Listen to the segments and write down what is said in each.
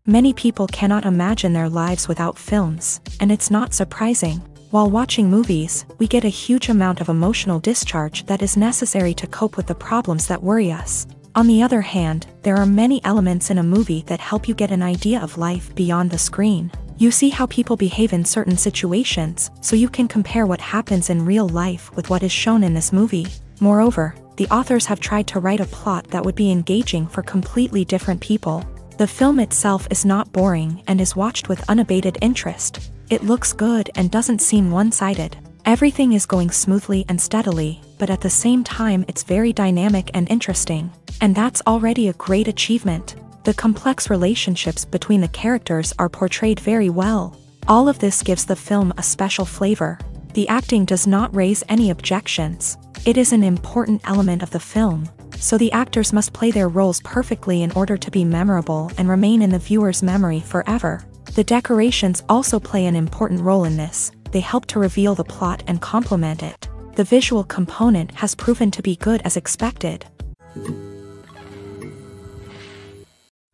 Many people cannot imagine their lives without films, and it's not surprising. While watching movies, we get a huge amount of emotional discharge that is necessary to cope with the problems that worry us. On the other hand, there are many elements in a movie that help you get an idea of life beyond the screen. You see how people behave in certain situations, so you can compare what happens in real life with what is shown in this movie. Moreover, the authors have tried to write a plot that would be engaging for completely different people. The film itself is not boring and is watched with unabated interest. It looks good and doesn't seem one-sided. Everything is going smoothly and steadily, but at the same time it's very dynamic and interesting. And that's already a great achievement. The complex relationships between the characters are portrayed very well. All of this gives the film a special flavor. The acting does not raise any objections. It is an important element of the film, so the actors must play their roles perfectly in order to be memorable and remain in the viewer's memory forever. The decorations also play an important role in this. They help to reveal the plot and complement it. The visual component has proven to be good as expected.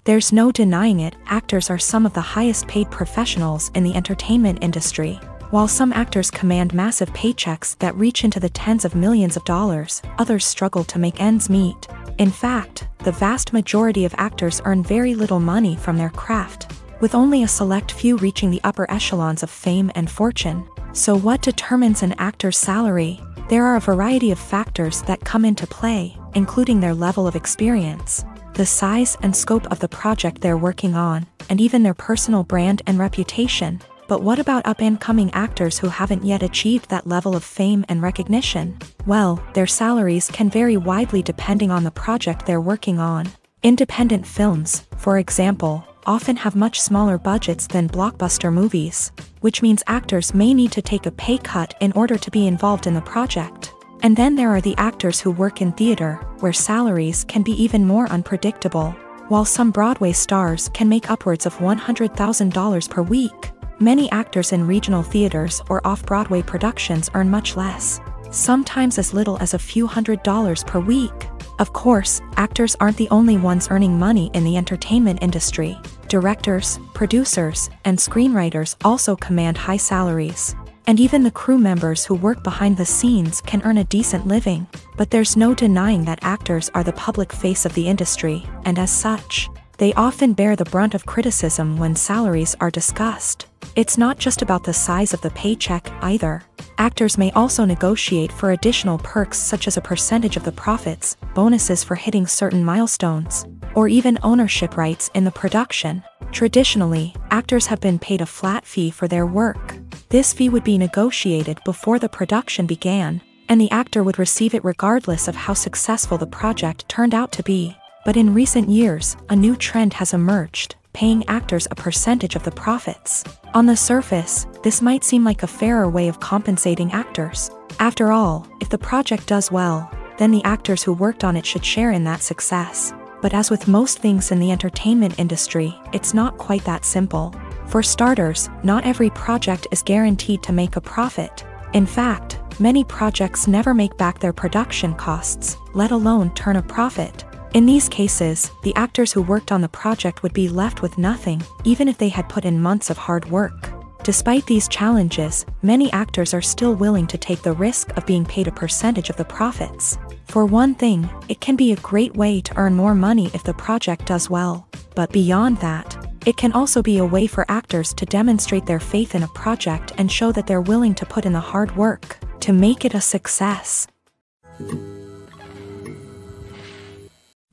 There's no denying it, actors are some of the highest paid professionals in the entertainment industry. While some actors command massive paychecks that reach into the tens of millions of dollars, others struggle to make ends meet. In fact, the vast majority of actors earn very little money from their craft, with only a select few reaching the upper echelons of fame and fortune. So what determines an actor's salary? There are a variety of factors that come into play, including their level of experience, the size and scope of the project they're working on, and even their personal brand and reputation. But what about up-and-coming actors who haven't yet achieved that level of fame and recognition? Well, their salaries can vary widely depending on the project they're working on. Independent films, for example, often have much smaller budgets than blockbuster movies, which means actors may need to take a pay cut in order to be involved in the project. And then there are the actors who work in theater, where salaries can be even more unpredictable. While some Broadway stars can make upwards of $100,000 per week, many actors in regional theaters or off-Broadway productions earn much less, sometimes as little as a few $100s per week. Of course, actors aren't the only ones earning money in the entertainment industry. Directors, producers, and screenwriters also command high salaries. And even the crew members who work behind the scenes can earn a decent living. But there's no denying that actors are the public face of the industry, and as such, they often bear the brunt of criticism when salaries are discussed. It's not just about the size of the paycheck, either. Actors may also negotiate for additional perks such as a percentage of the profits, bonuses for hitting certain milestones, or even ownership rights in the production. Traditionally, actors have been paid a flat fee for their work. This fee would be negotiated before the production began, and the actor would receive it regardless of how successful the project turned out to be. But in recent years, a new trend has emerged, paying actors a percentage of the profits. On the surface, this might seem like a fairer way of compensating actors. After all, if the project does well, then the actors who worked on it should share in that success. But as with most things in the entertainment industry, it's not quite that simple. For starters, not every project is guaranteed to make a profit. In fact, many projects never make back their production costs, let alone turn a profit. In these cases, the actors who worked on the project would be left with nothing, even if they had put in months of hard work. Despite these challenges, many actors are still willing to take the risk of being paid a percentage of the profits. For one thing, it can be a great way to earn more money if the project does well. But beyond that, it can also be a way for actors to demonstrate their faith in a project and show that they're willing to put in the hard work to make it a success.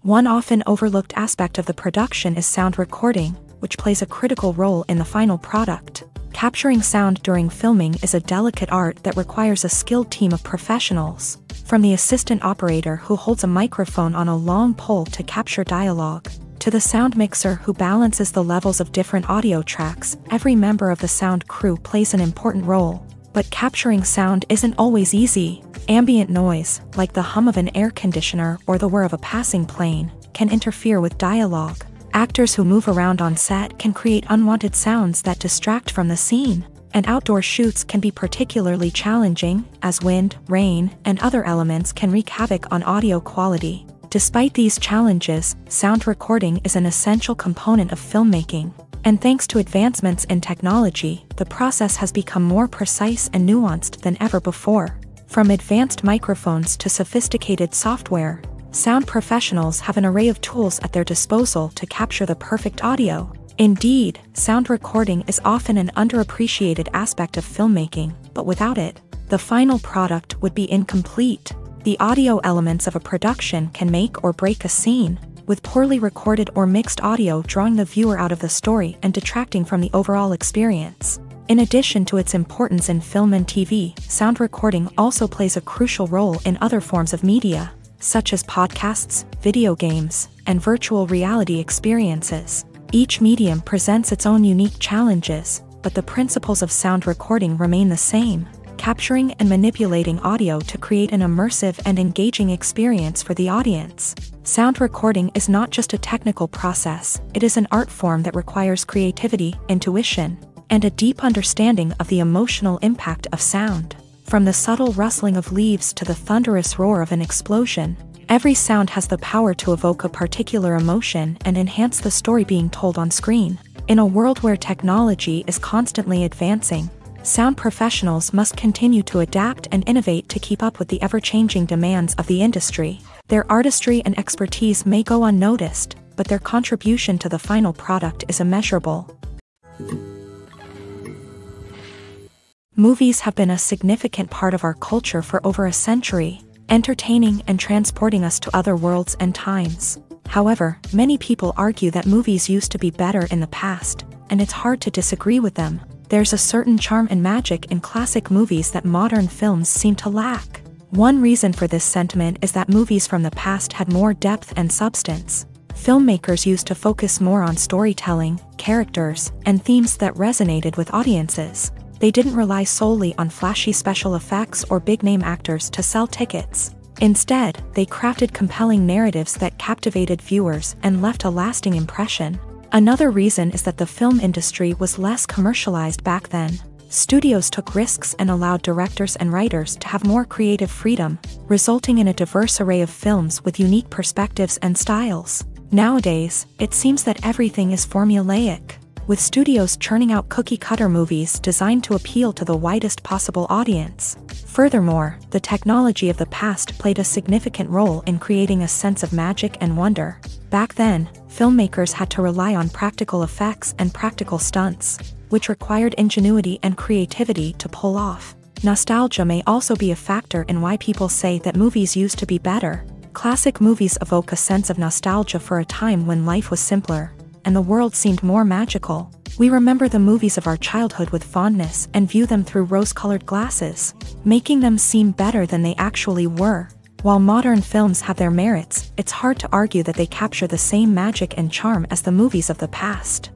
One often overlooked aspect of the production is sound recording, which plays a critical role in the final product. Capturing sound during filming is a delicate art that requires a skilled team of professionals. From the assistant operator who holds a microphone on a long pole to capture dialogue, to the sound mixer who balances the levels of different audio tracks, every member of the sound crew plays an important role. But capturing sound isn't always easy. Ambient noise, like the hum of an air conditioner or the whir of a passing plane, can interfere with dialogue. Actors who move around on set can create unwanted sounds that distract from the scene. And outdoor shoots can be particularly challenging, as wind, rain, and other elements can wreak havoc on audio quality. Despite these challenges, sound recording is an essential component of filmmaking. And thanks to advancements in technology, the process has become more precise and nuanced than ever before. From advanced microphones to sophisticated software, sound professionals have an array of tools at their disposal to capture the perfect audio. Indeed, sound recording is often an underappreciated aspect of filmmaking, but without it, the final product would be incomplete. The audio elements of a production can make or break a scene, with poorly recorded or mixed audio drawing the viewer out of the story and detracting from the overall experience. In addition to its importance in film and TV, sound recording also plays a crucial role in other forms of media, such as podcasts, video games, and virtual reality experiences. Each medium presents its own unique challenges, but the principles of sound recording remain the same: capturing and manipulating audio to create an immersive and engaging experience for the audience. Sound recording is not just a technical process, it is an art form that requires creativity, intuition, and a deep understanding of the emotional impact of sound. From the subtle rustling of leaves to the thunderous roar of an explosion, every sound has the power to evoke a particular emotion and enhance the story being told on screen. In a world where technology is constantly advancing, sound professionals must continue to adapt and innovate to keep up with the ever-changing demands of the industry. Their artistry and expertise may go unnoticed, but their contribution to the final product is immeasurable. Movies have been a significant part of our culture for over a century, entertaining and transporting us to other worlds and times. However, many people argue that movies used to be better in the past, and it's hard to disagree with them. There's a certain charm and magic in classic movies that modern films seem to lack. One reason for this sentiment is that movies from the past had more depth and substance. Filmmakers used to focus more on storytelling, characters, and themes that resonated with audiences. They didn't rely solely on flashy special effects or big-name actors to sell tickets. Instead, they crafted compelling narratives that captivated viewers and left a lasting impression. Another reason is that the film industry was less commercialized back then. Studios took risks and allowed directors and writers to have more creative freedom, resulting in a diverse array of films with unique perspectives and styles. Nowadays, it seems that everything is formulaic, with studios churning out cookie-cutter movies designed to appeal to the widest possible audience. Furthermore, the technology of the past played a significant role in creating a sense of magic and wonder. Back then, filmmakers had to rely on practical effects and practical stunts, which required ingenuity and creativity to pull off. Nostalgia may also be a factor in why people say that movies used to be better. Classic movies evoke a sense of nostalgia for a time when life was simpler, and the world seemed more magical. We remember the movies of our childhood with fondness and view them through rose-colored glasses, making them seem better than they actually were. While modern films have their merits, it's hard to argue that they capture the same magic and charm as the movies of the past.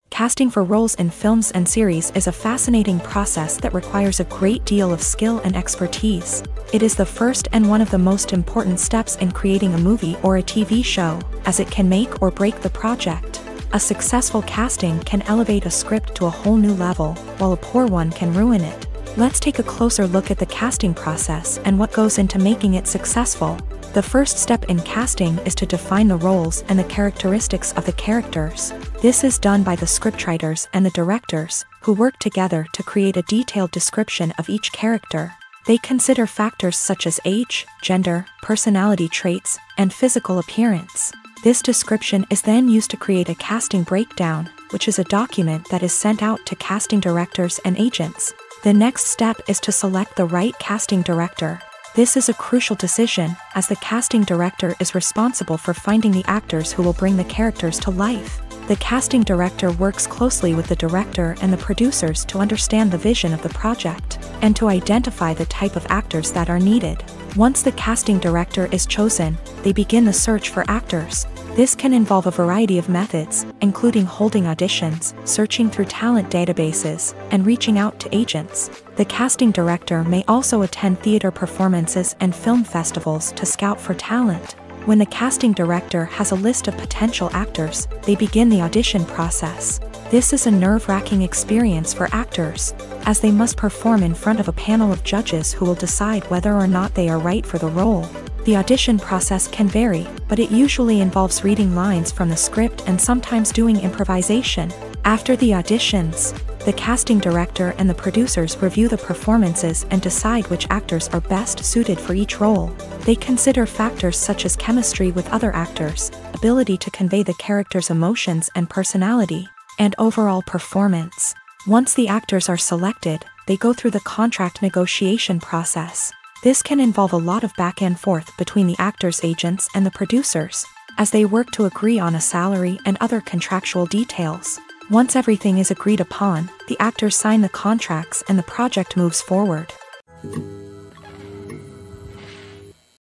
Casting for roles in films and series is a fascinating process that requires a great deal of skill and expertise. It is the first and one of the most important steps in creating a movie or a TV show, as it can make or break the project. A successful casting can elevate a script to a whole new level, while a poor one can ruin it. Let's take a closer look at the casting process and what goes into making it successful. The first step in casting is to define the roles and the characteristics of the characters. This is done by the scriptwriters and the directors, who work together to create a detailed description of each character. They consider factors such as age, gender, personality traits, and physical appearance. This description is then used to create a casting breakdown, which is a document that is sent out to casting directors and agents. The next step is to select the right casting director. This is a crucial decision, as the casting director is responsible for finding the actors who will bring the characters to life. The casting director works closely with the director and the producers to understand the vision of the project, and to identify the type of actors that are needed. Once the casting director is chosen, they begin the search for actors. This can involve a variety of methods, including holding auditions, searching through talent databases, and reaching out to agents. The casting director may also attend theater performances and film festivals to scout for talent. When the casting director has a list of potential actors, they begin the audition process. This is a nerve-wracking experience for actors, as they must perform in front of a panel of judges who will decide whether or not they are right for the role. The audition process can vary, but it usually involves reading lines from the script and sometimes doing improvisation. After the auditions, the casting director and the producers review the performances and decide which actors are best suited for each role. They consider factors such as chemistry with other actors, ability to convey the character's emotions and personality, and overall performance. Once the actors are selected, they go through the contract negotiation process. This can involve a lot of back and forth between the actors' agents and the producers, as they work to agree on a salary and other contractual details. Once everything is agreed upon, the actors sign the contracts and the project moves forward.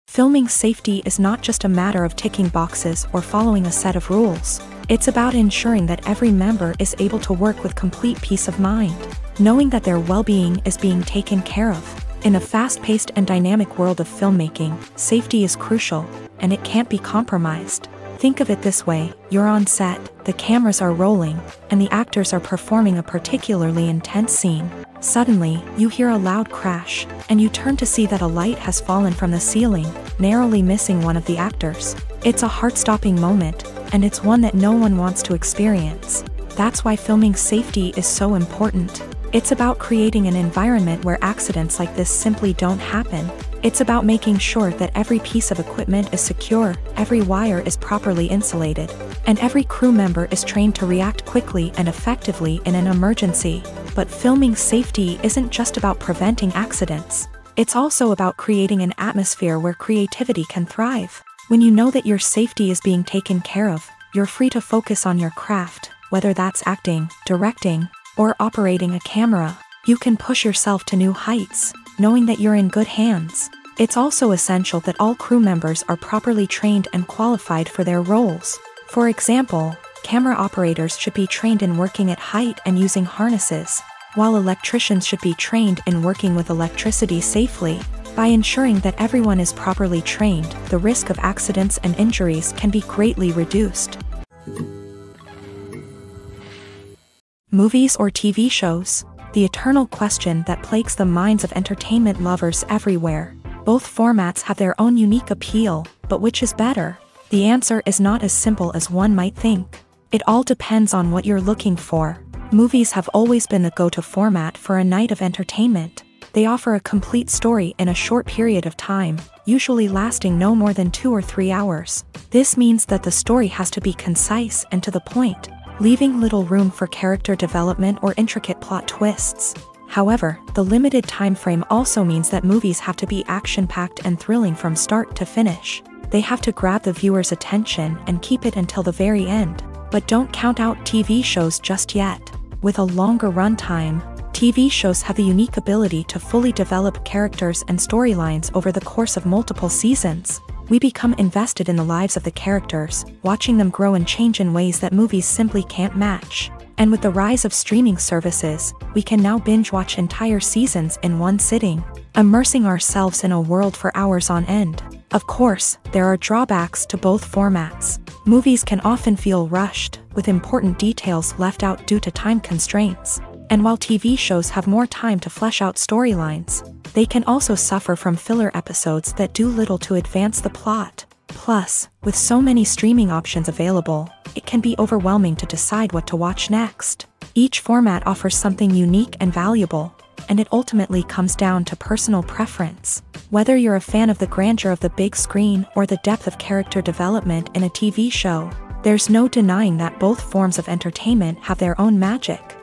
Filming safety is not just a matter of ticking boxes or following a set of rules. It's about ensuring that every member is able to work with complete peace of mind, knowing that their well-being is being taken care of. In a fast-paced and dynamic world of filmmaking, safety is crucial, and it can't be compromised. Think of it this way: you're on set, the cameras are rolling, and the actors are performing a particularly intense scene. Suddenly, you hear a loud crash, and you turn to see that a light has fallen from the ceiling, narrowly missing one of the actors. It's a heart-stopping moment, and it's one that no one wants to experience. That's why filming safety is so important. It's about creating an environment where accidents like this simply don't happen. It's about making sure that every piece of equipment is secure, every wire is properly insulated, and every crew member is trained to react quickly and effectively in an emergency. But filming safety isn't just about preventing accidents. It's also about creating an atmosphere where creativity can thrive. When you know that your safety is being taken care of, you're free to focus on your craft, whether that's acting, directing, or operating a camera. You can push yourself to new heights, knowing that you're in good hands. It's also essential that all crew members are properly trained and qualified for their roles. For example, camera operators should be trained in working at height and using harnesses, while electricians should be trained in working with electricity safely. By ensuring that everyone is properly trained, the risk of accidents and injuries can be greatly reduced. Movies or TV shows? The eternal question that plagues the minds of entertainment lovers everywhere. Both formats have their own unique appeal, but which is better? The answer is not as simple as one might think. It all depends on what you're looking for. Movies have always been the go-to format for a night of entertainment. They offer a complete story in a short period of time, usually lasting no more than 2 or 3 hours. This means that the story has to be concise and to the point, leaving little room for character development or intricate plot twists. However, the limited time frame also means that movies have to be action-packed and thrilling from start to finish. They have to grab the viewer's attention and keep it until the very end. But don't count out TV shows just yet. With a longer runtime, TV shows have the unique ability to fully develop characters and storylines over the course of multiple seasons. We become invested in the lives of the characters, watching them grow and change in ways that movies simply can't match. And with the rise of streaming services, we can now binge-watch entire seasons in one sitting, immersing ourselves in a world for hours on end. Of course, there are drawbacks to both formats. Movies can often feel rushed, with important details left out due to time constraints. And while TV shows have more time to flesh out storylines, they can also suffer from filler episodes that do little to advance the plot. Plus, with so many streaming options available, it can be overwhelming to decide what to watch next. Each format offers something unique and valuable, and it ultimately comes down to personal preference. Whether you're a fan of the grandeur of the big screen or the depth of character development in a TV show, there's no denying that both forms of entertainment have their own magic.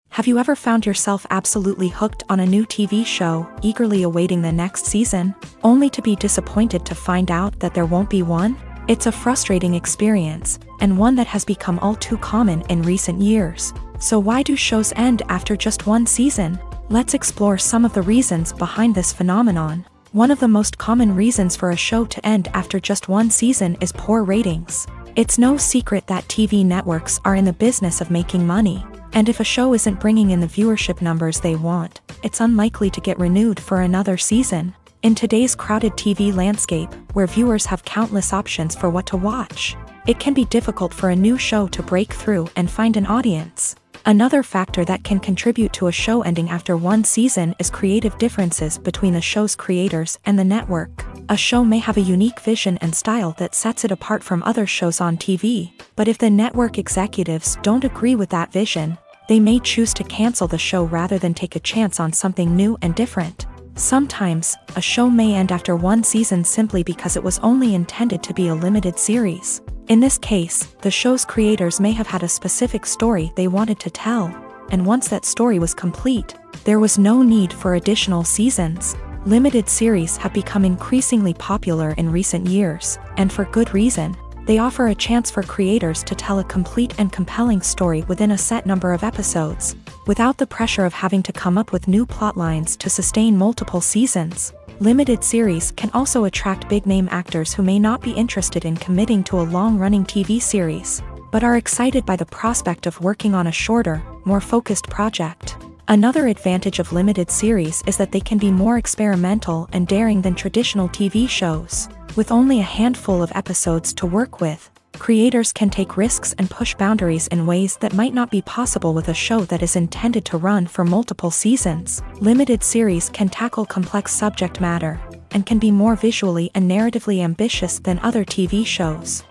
Have you ever found yourself absolutely hooked on a new TV show, eagerly awaiting the next season, only to be disappointed to find out that there won't be one? It's a frustrating experience, and one that has become all too common in recent years. So why do shows end after just one season? Let's explore some of the reasons behind this phenomenon. One of the most common reasons for a show to end after just one season is poor ratings. It's no secret that TV networks are in the business of making money. And if a show isn't bringing in the viewership numbers they want, it's unlikely to get renewed for another season. In today's crowded TV landscape, where viewers have countless options for what to watch, it can be difficult for a new show to break through and find an audience. Another factor that can contribute to a show ending after one season is creative differences between the show's creators and the network. A show may have a unique vision and style that sets it apart from other shows on TV, but if the network executives don't agree with that vision, they may choose to cancel the show rather than take a chance on something new and different. Sometimes, a show may end after one season simply because it was only intended to be a limited series. In this case, the show's creators may have had a specific story they wanted to tell, and once that story was complete, there was no need for additional seasons. Limited series have become increasingly popular in recent years, and for good reason. They offer a chance for creators to tell a complete and compelling story within a set number of episodes, without the pressure of having to come up with new plotlines to sustain multiple seasons. Limited series can also attract big-name actors who may not be interested in committing to a long-running TV series, but are excited by the prospect of working on a shorter, more focused project. Another advantage of limited series is that they can be more experimental and daring than traditional TV shows. With only a handful of episodes to work with, creators can take risks and push boundaries in ways that might not be possible with a show that is intended to run for multiple seasons. Limited series can tackle complex subject matter, and can be more visually and narratively ambitious than other TV shows.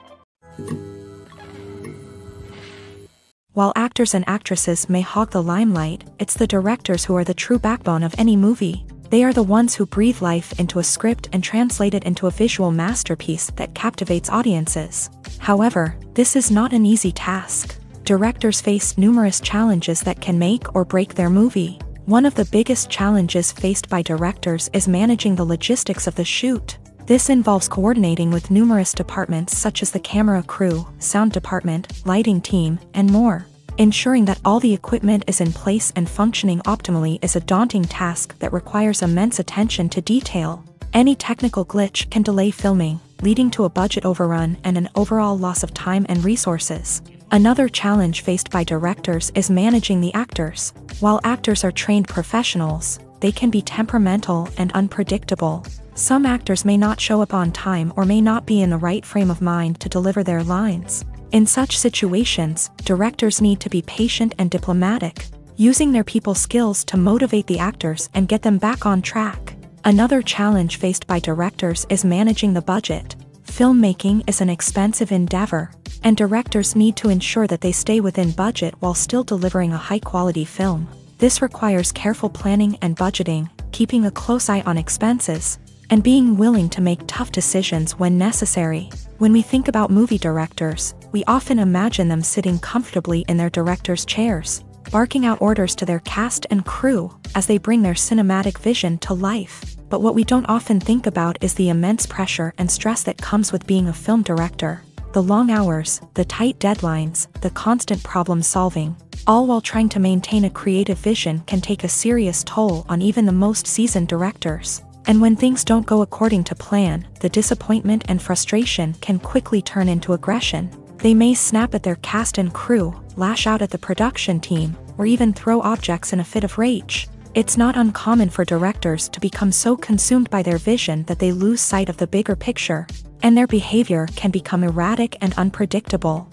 While actors and actresses may hog the limelight, it's the directors who are the true backbone of any movie. They are the ones who breathe life into a script and translate it into a visual masterpiece that captivates audiences. However, this is not an easy task. Directors face numerous challenges that can make or break their movie. One of the biggest challenges faced by directors is managing the logistics of the shoot. This involves coordinating with numerous departments such as the camera crew, sound department, lighting team, and more. Ensuring that all the equipment is in place and functioning optimally is a daunting task that requires immense attention to detail. Any technical glitch can delay filming, leading to a budget overrun and an overall loss of time and resources. Another challenge faced by directors is managing the actors. While actors are trained professionals, they can be temperamental and unpredictable. Some actors may not show up on time or may not be in the right frame of mind to deliver their lines. In such situations, directors need to be patient and diplomatic, using their people skills to motivate the actors and get them back on track. Another challenge faced by directors is managing the budget. Filmmaking is an expensive endeavor, and directors need to ensure that they stay within budget while still delivering a high-quality film. This requires careful planning and budgeting, keeping a close eye on expenses, and being willing to make tough decisions when necessary. When we think about movie directors, we often imagine them sitting comfortably in their director's chairs, barking out orders to their cast and crew as they bring their cinematic vision to life. But what we don't often think about is the immense pressure and stress that comes with being a film director. The long hours, the tight deadlines, the constant problem solving, all while trying to maintain a creative vision can take a serious toll on even the most seasoned directors. And when things don't go according to plan, the disappointment and frustration can quickly turn into aggression. They may snap at their cast and crew, lash out at the production team, or even throw objects in a fit of rage. It's not uncommon for directors to become so consumed by their vision that they lose sight of the bigger picture, and their behavior can become erratic and unpredictable.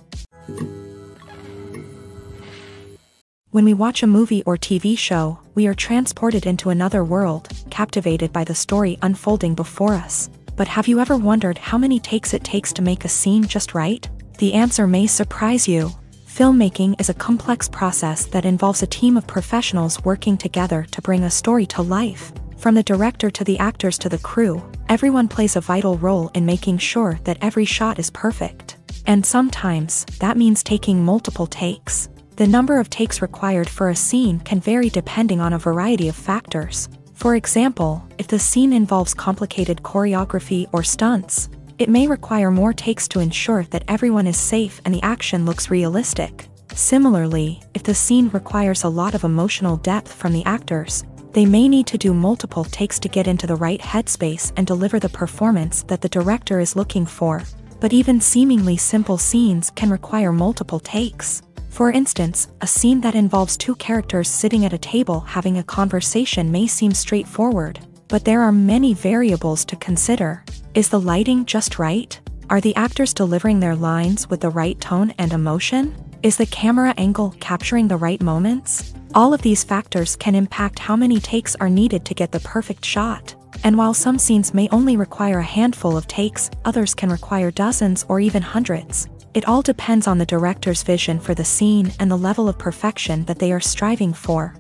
When we watch a movie or TV show, we are transported into another world, captivated by the story unfolding before us. But have you ever wondered how many takes it takes to make a scene just right? The answer may surprise you. Filmmaking is a complex process that involves a team of professionals working together to bring a story to life. From the director to the actors to the crew, everyone plays a vital role in making sure that every shot is perfect. And sometimes, that means taking multiple takes. The number of takes required for a scene can vary depending on a variety of factors. For example, if the scene involves complicated choreography or stunts, it may require more takes to ensure that everyone is safe and the action looks realistic. Similarly, if the scene requires a lot of emotional depth from the actors, they may need to do multiple takes to get into the right headspace and deliver the performance that the director is looking for. But even seemingly simple scenes can require multiple takes. For instance, a scene that involves two characters sitting at a table having a conversation may seem straightforward, but there are many variables to consider. Is the lighting just right? Are the actors delivering their lines with the right tone and emotion? Is the camera angle capturing the right moments? All of these factors can impact how many takes are needed to get the perfect shot. And while some scenes may only require a handful of takes, others can require dozens or even hundreds. It all depends on the director's vision for the scene and the level of perfection that they are striving for.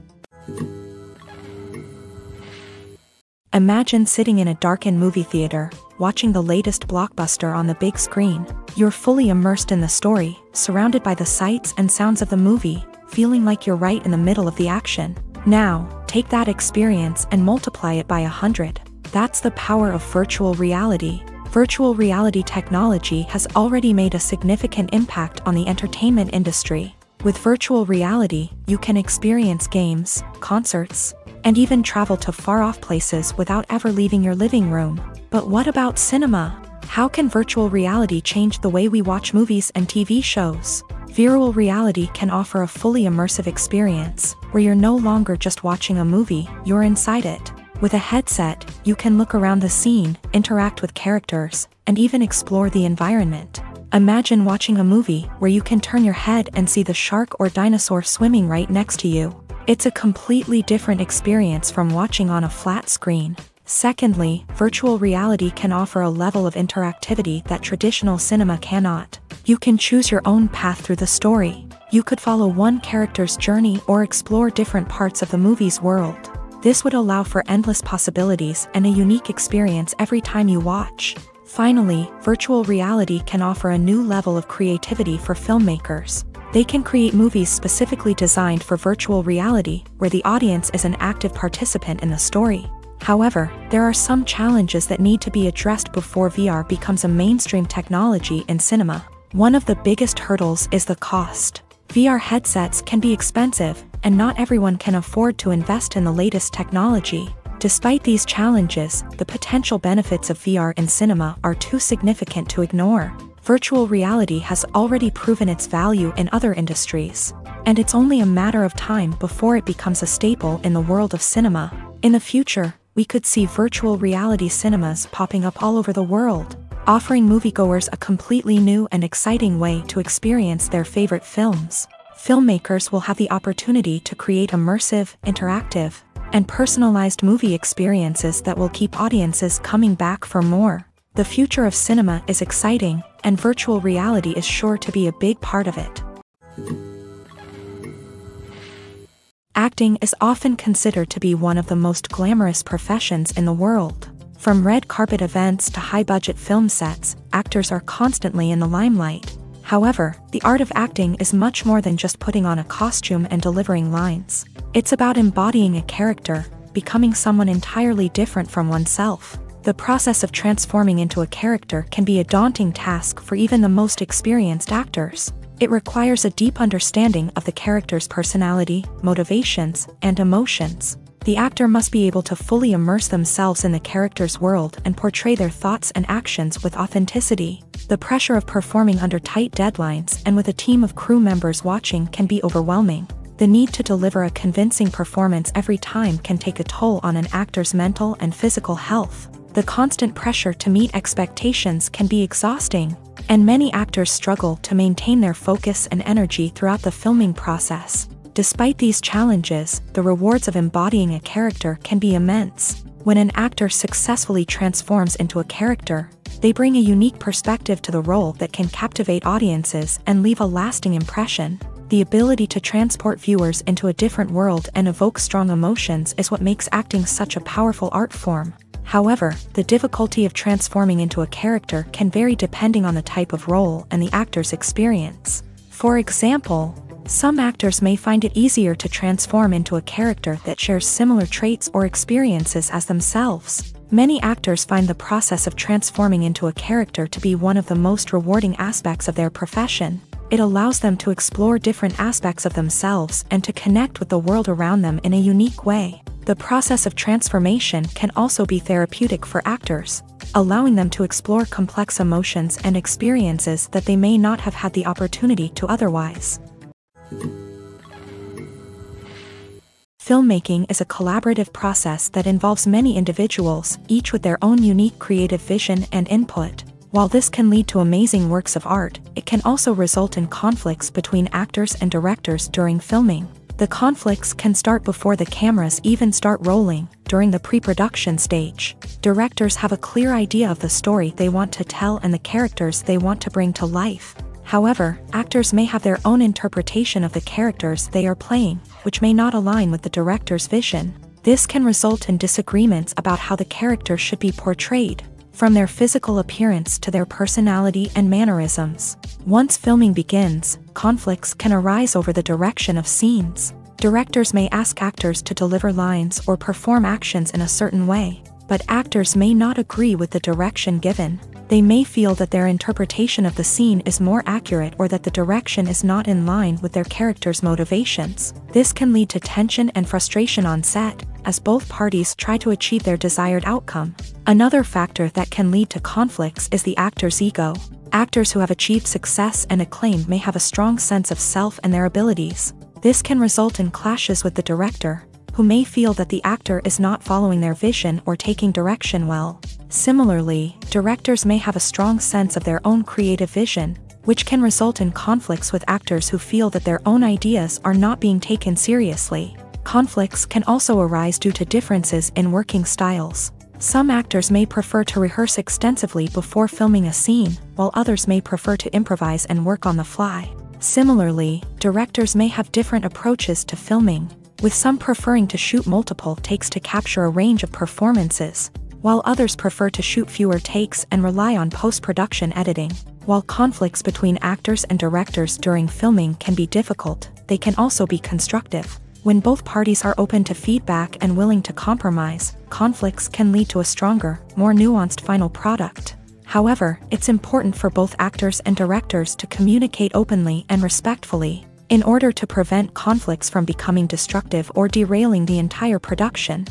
Imagine sitting in a darkened movie theater, watching the latest blockbuster on the big screen. You're fully immersed in the story, surrounded by the sights and sounds of the movie, feeling like you're right in the middle of the action. Now, take that experience and multiply it by 100. That's the power of virtual reality. Virtual reality technology has already made a significant impact on the entertainment industry. With virtual reality, you can experience games, concerts, and even travel to far-off places without ever leaving your living room. But what about cinema? How can virtual reality change the way we watch movies and TV shows? Virtual reality can offer a fully immersive experience, where you're no longer just watching a movie, you're inside it. With a headset, you can look around the scene, interact with characters, and even explore the environment. Imagine watching a movie where you can turn your head and see the shark or dinosaur swimming right next to you. It's a completely different experience from watching on a flat screen. Secondly, virtual reality can offer a level of interactivity that traditional cinema cannot. You can choose your own path through the story. You could follow one character's journey or explore different parts of the movie's world. This would allow for endless possibilities and a unique experience every time you watch. Finally, virtual reality can offer a new level of creativity for filmmakers. They can create movies specifically designed for virtual reality, where the audience is an active participant in the story. However, there are some challenges that need to be addressed before VR becomes a mainstream technology in cinema. One of the biggest hurdles is the cost. VR headsets can be expensive, and not everyone can afford to invest in the latest technology. Despite these challenges, the potential benefits of VR in cinema are too significant to ignore. Virtual reality has already proven its value in other industries, and it's only a matter of time before it becomes a staple in the world of cinema. In the future, we could see virtual reality cinemas popping up all over the world, offering moviegoers a completely new and exciting way to experience their favorite films. Filmmakers will have the opportunity to create immersive, interactive, and personalized movie experiences that will keep audiences coming back for more. The future of cinema is exciting, and virtual reality is sure to be a big part of it. Acting is often considered to be one of the most glamorous professions in the world. From red carpet events to high-budget film sets, actors are constantly in the limelight. However, the art of acting is much more than just putting on a costume and delivering lines. It's about embodying a character, becoming someone entirely different from oneself. The process of transforming into a character can be a daunting task for even the most experienced actors. It requires a deep understanding of the character's personality, motivations, and emotions. The actor must be able to fully immerse themselves in the character's world and portray their thoughts and actions with authenticity. The pressure of performing under tight deadlines and with a team of crew members watching can be overwhelming. The need to deliver a convincing performance every time can take a toll on an actor's mental and physical health. The constant pressure to meet expectations can be exhausting, and many actors struggle to maintain their focus and energy throughout the filming process. Despite these challenges, the rewards of embodying a character can be immense. When an actor successfully transforms into a character, they bring a unique perspective to the role that can captivate audiences and leave a lasting impression. The ability to transport viewers into a different world and evoke strong emotions is what makes acting such a powerful art form. However, the difficulty of transforming into a character can vary depending on the type of role and the actor's experience. For example, some actors may find it easier to transform into a character that shares similar traits or experiences as themselves. Many actors find the process of transforming into a character to be one of the most rewarding aspects of their profession. It allows them to explore different aspects of themselves and to connect with the world around them in a unique way. The process of transformation can also be therapeutic for actors, allowing them to explore complex emotions and experiences that they may not have had the opportunity to otherwise. Filmmaking is a collaborative process that involves many individuals, each with their own unique creative vision and input. While this can lead to amazing works of art, it can also result in conflicts between actors and directors during filming. The conflicts can start before the cameras even start rolling, during the pre-production stage. Directors have a clear idea of the story they want to tell and the characters they want to bring to life. However, actors may have their own interpretation of the characters they are playing, which may not align with the director's vision. This can result in disagreements about how the character should be portrayed, from their physical appearance to their personality and mannerisms. Once filming begins, conflicts can arise over the direction of scenes. Directors may ask actors to deliver lines or perform actions in a certain way, but actors may not agree with the direction given. They may feel that their interpretation of the scene is more accurate or that the direction is not in line with their character's motivations. This can lead to tension and frustration on set, as both parties try to achieve their desired outcome. Another factor that can lead to conflicts is the actor's ego. Actors who have achieved success and acclaim may have a strong sense of self and their abilities. This can result in clashes with the director, who may feel that the actor is not following their vision or taking direction well. Similarly, directors may have a strong sense of their own creative vision, which can result in conflicts with actors who feel that their own ideas are not being taken seriously. Conflicts can also arise due to differences in working styles. Some actors may prefer to rehearse extensively before filming a scene, while others may prefer to improvise and work on the fly. Similarly, directors may have different approaches to filming, with some preferring to shoot multiple takes to capture a range of performances, while others prefer to shoot fewer takes and rely on post-production editing. While conflicts between actors and directors during filming can be difficult, they can also be constructive. When both parties are open to feedback and willing to compromise, conflicts can lead to a stronger, more nuanced final product. However, it's important for both actors and directors to communicate openly and respectfully, in order to prevent conflicts from becoming destructive or derailing the entire production.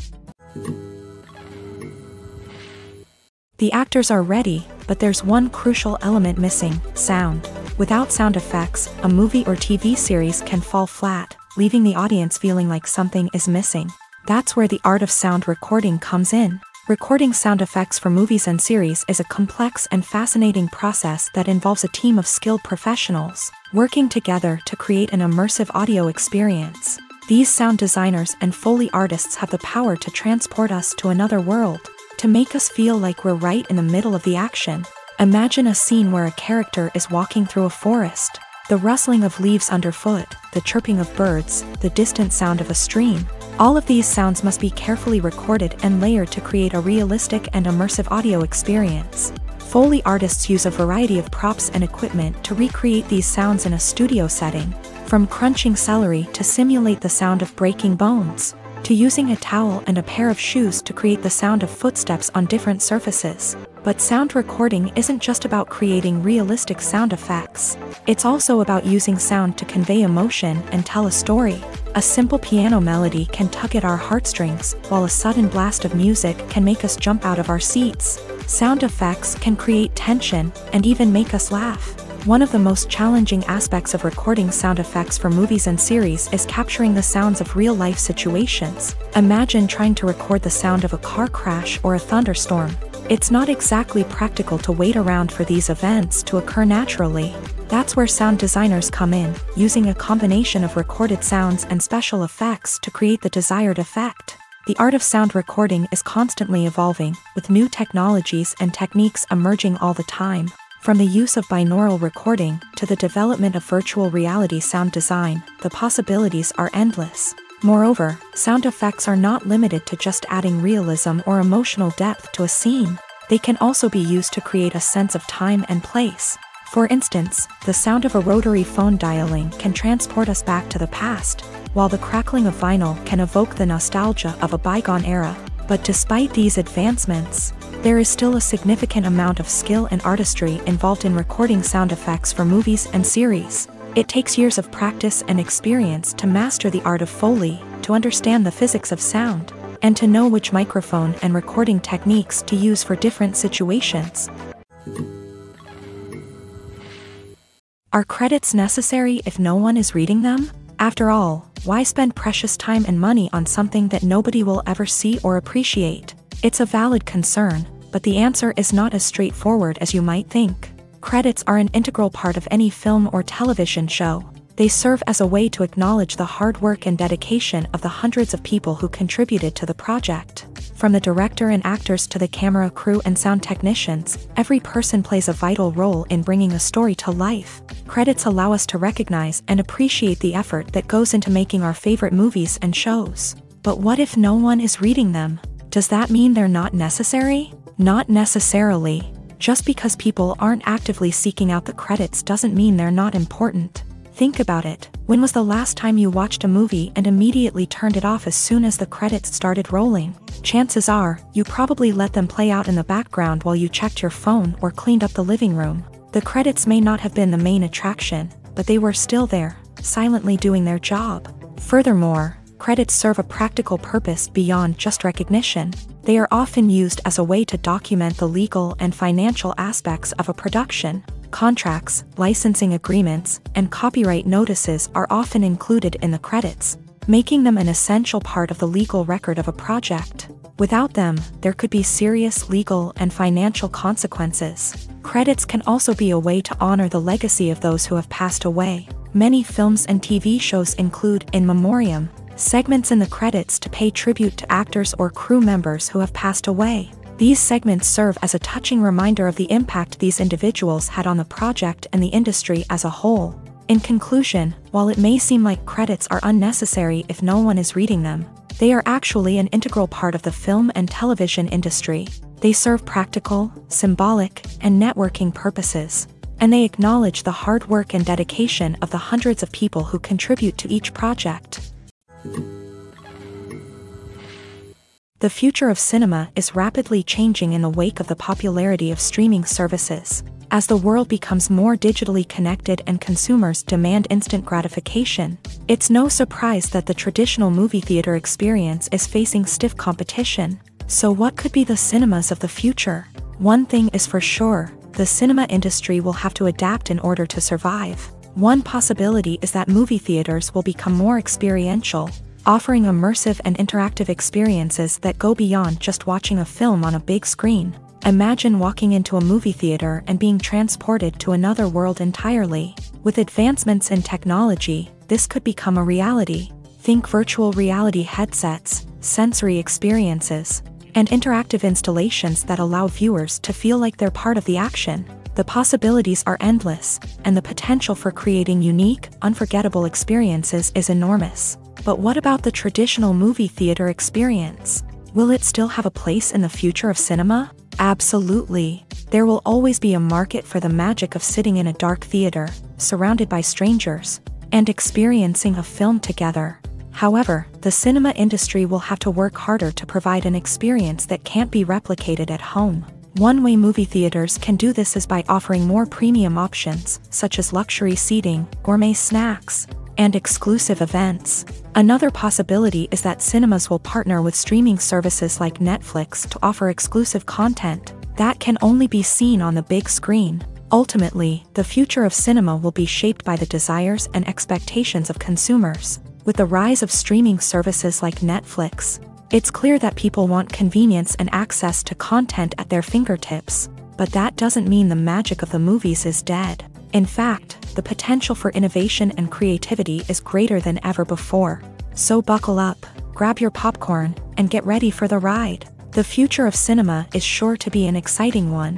The actors are ready, but there's one crucial element missing: sound. Without sound effects, a movie or TV series can fall flat, leaving the audience feeling like something is missing. That's where the art of sound recording comes in. Recording sound effects for movies and series is a complex and fascinating process that involves a team of skilled professionals working together to create an immersive audio experience. These sound designers and Foley artists have the power to transport us to another world, to make us feel like we're right in the middle of the action. Imagine a scene where a character is walking through a forest. The rustling of leaves underfoot, the chirping of birds, the distant sound of a stream. All of these sounds must be carefully recorded and layered to create a realistic and immersive audio experience. Foley artists use a variety of props and equipment to recreate these sounds in a studio setting, from crunching celery to simulate the sound of breaking bones, to using a towel and a pair of shoes to create the sound of footsteps on different surfaces. But sound recording isn't just about creating realistic sound effects. It's also about using sound to convey emotion and tell a story. A simple piano melody can tug at our heartstrings, while a sudden blast of music can make us jump out of our seats. Sound effects can create tension and even make us laugh. One of the most challenging aspects of recording sound effects for movies and series is capturing the sounds of real-life situations. Imagine trying to record the sound of a car crash or a thunderstorm. It's not exactly practical to wait around for these events to occur naturally. That's where sound designers come in, using a combination of recorded sounds and special effects to create the desired effect. The art of sound recording is constantly evolving, with new technologies and techniques emerging all the time. From the use of binaural recording to the development of virtual reality sound design, the possibilities are endless. Moreover, sound effects are not limited to just adding realism or emotional depth to a scene. They can also be used to create a sense of time and place. For instance, the sound of a rotary phone dialing can transport us back to the past, while the crackling of vinyl can evoke the nostalgia of a bygone era. But despite these advancements, there is still a significant amount of skill and artistry involved in recording sound effects for movies and series. It takes years of practice and experience to master the art of Foley, to understand the physics of sound, and to know which microphone and recording techniques to use for different situations. Are credits necessary if no one is reading them? After all, why spend precious time and money on something that nobody will ever see or appreciate? It's a valid concern, But the answer is not as straightforward as you might think. Credits are an integral part of any film or television show. They serve as a way to acknowledge the hard work and dedication of the hundreds of people who contributed to the project. From the director and actors to the camera crew and sound technicians, every person plays a vital role in bringing a story to life. Credits allow us to recognize and appreciate the effort that goes into making our favorite movies and shows. But what if no one is reading them? Does that mean they're not necessary? Not necessarily. Just because people aren't actively seeking out the credits doesn't mean they're not important. Think about it. When was the last time you watched a movie and immediately turned it off as soon as the credits started rolling? Chances are, you probably let them play out in the background while you checked your phone or cleaned up the living room. The credits may not have been the main attraction, but they were still there, silently doing their job. Furthermore, credits serve a practical purpose beyond just recognition. They are often used as a way to document the legal and financial aspects of a production. Contracts, licensing agreements, and copyright notices are often included in the credits, making them an essential part of the legal record of a project. Without them, there could be serious legal and financial consequences. Credits can also be a way to honor the legacy of those who have passed away. Many films and TV shows include in memoriam segments in the credits to pay tribute to actors or crew members who have passed away. These segments serve as a touching reminder of the impact these individuals had on the project and the industry as a whole. In conclusion, while it may seem like credits are unnecessary if no one is reading them, they are actually an integral part of the film and television industry. They serve practical, symbolic, and networking purposes, and they acknowledge the hard work and dedication of the hundreds of people who contribute to each project. The future of cinema is rapidly changing in the wake of the popularity of streaming services. As the world becomes more digitally connected and consumers demand instant gratification, it's no surprise that the traditional movie theater experience is facing stiff competition. So what could be the cinemas of the future? One thing is for sure, the cinema industry will have to adapt in order to survive. One possibility is that movie theaters will become more experiential, offering immersive and interactive experiences that go beyond just watching a film on a big screen. Imagine walking into a movie theater and being transported to another world entirely. With advancements in technology, this could become a reality. Think virtual reality headsets, sensory experiences, and interactive installations that allow viewers to feel like they're part of the action. The possibilities are endless, and the potential for creating unique, unforgettable experiences is enormous. But what about the traditional movie theater experience? Will it still have a place in the future of cinema? Absolutely. There will always be a market for the magic of sitting in a dark theater, surrounded by strangers, and experiencing a film together. However, the cinema industry will have to work harder to provide an experience that can't be replicated at home. One way movie theaters can do this is by offering more premium options, such as luxury seating, gourmet snacks, and exclusive events. Another possibility is that cinemas will partner with streaming services like Netflix to offer exclusive content that can only be seen on the big screen. Ultimately, the future of cinema will be shaped by the desires and expectations of consumers. With the rise of streaming services like Netflix, it's clear that people want convenience and access to content at their fingertips. But that doesn't mean the magic of the movies is dead. In fact, the potential for innovation and creativity is greater than ever before. So buckle up, grab your popcorn, and get ready for the ride. The future of cinema is sure to be an exciting one.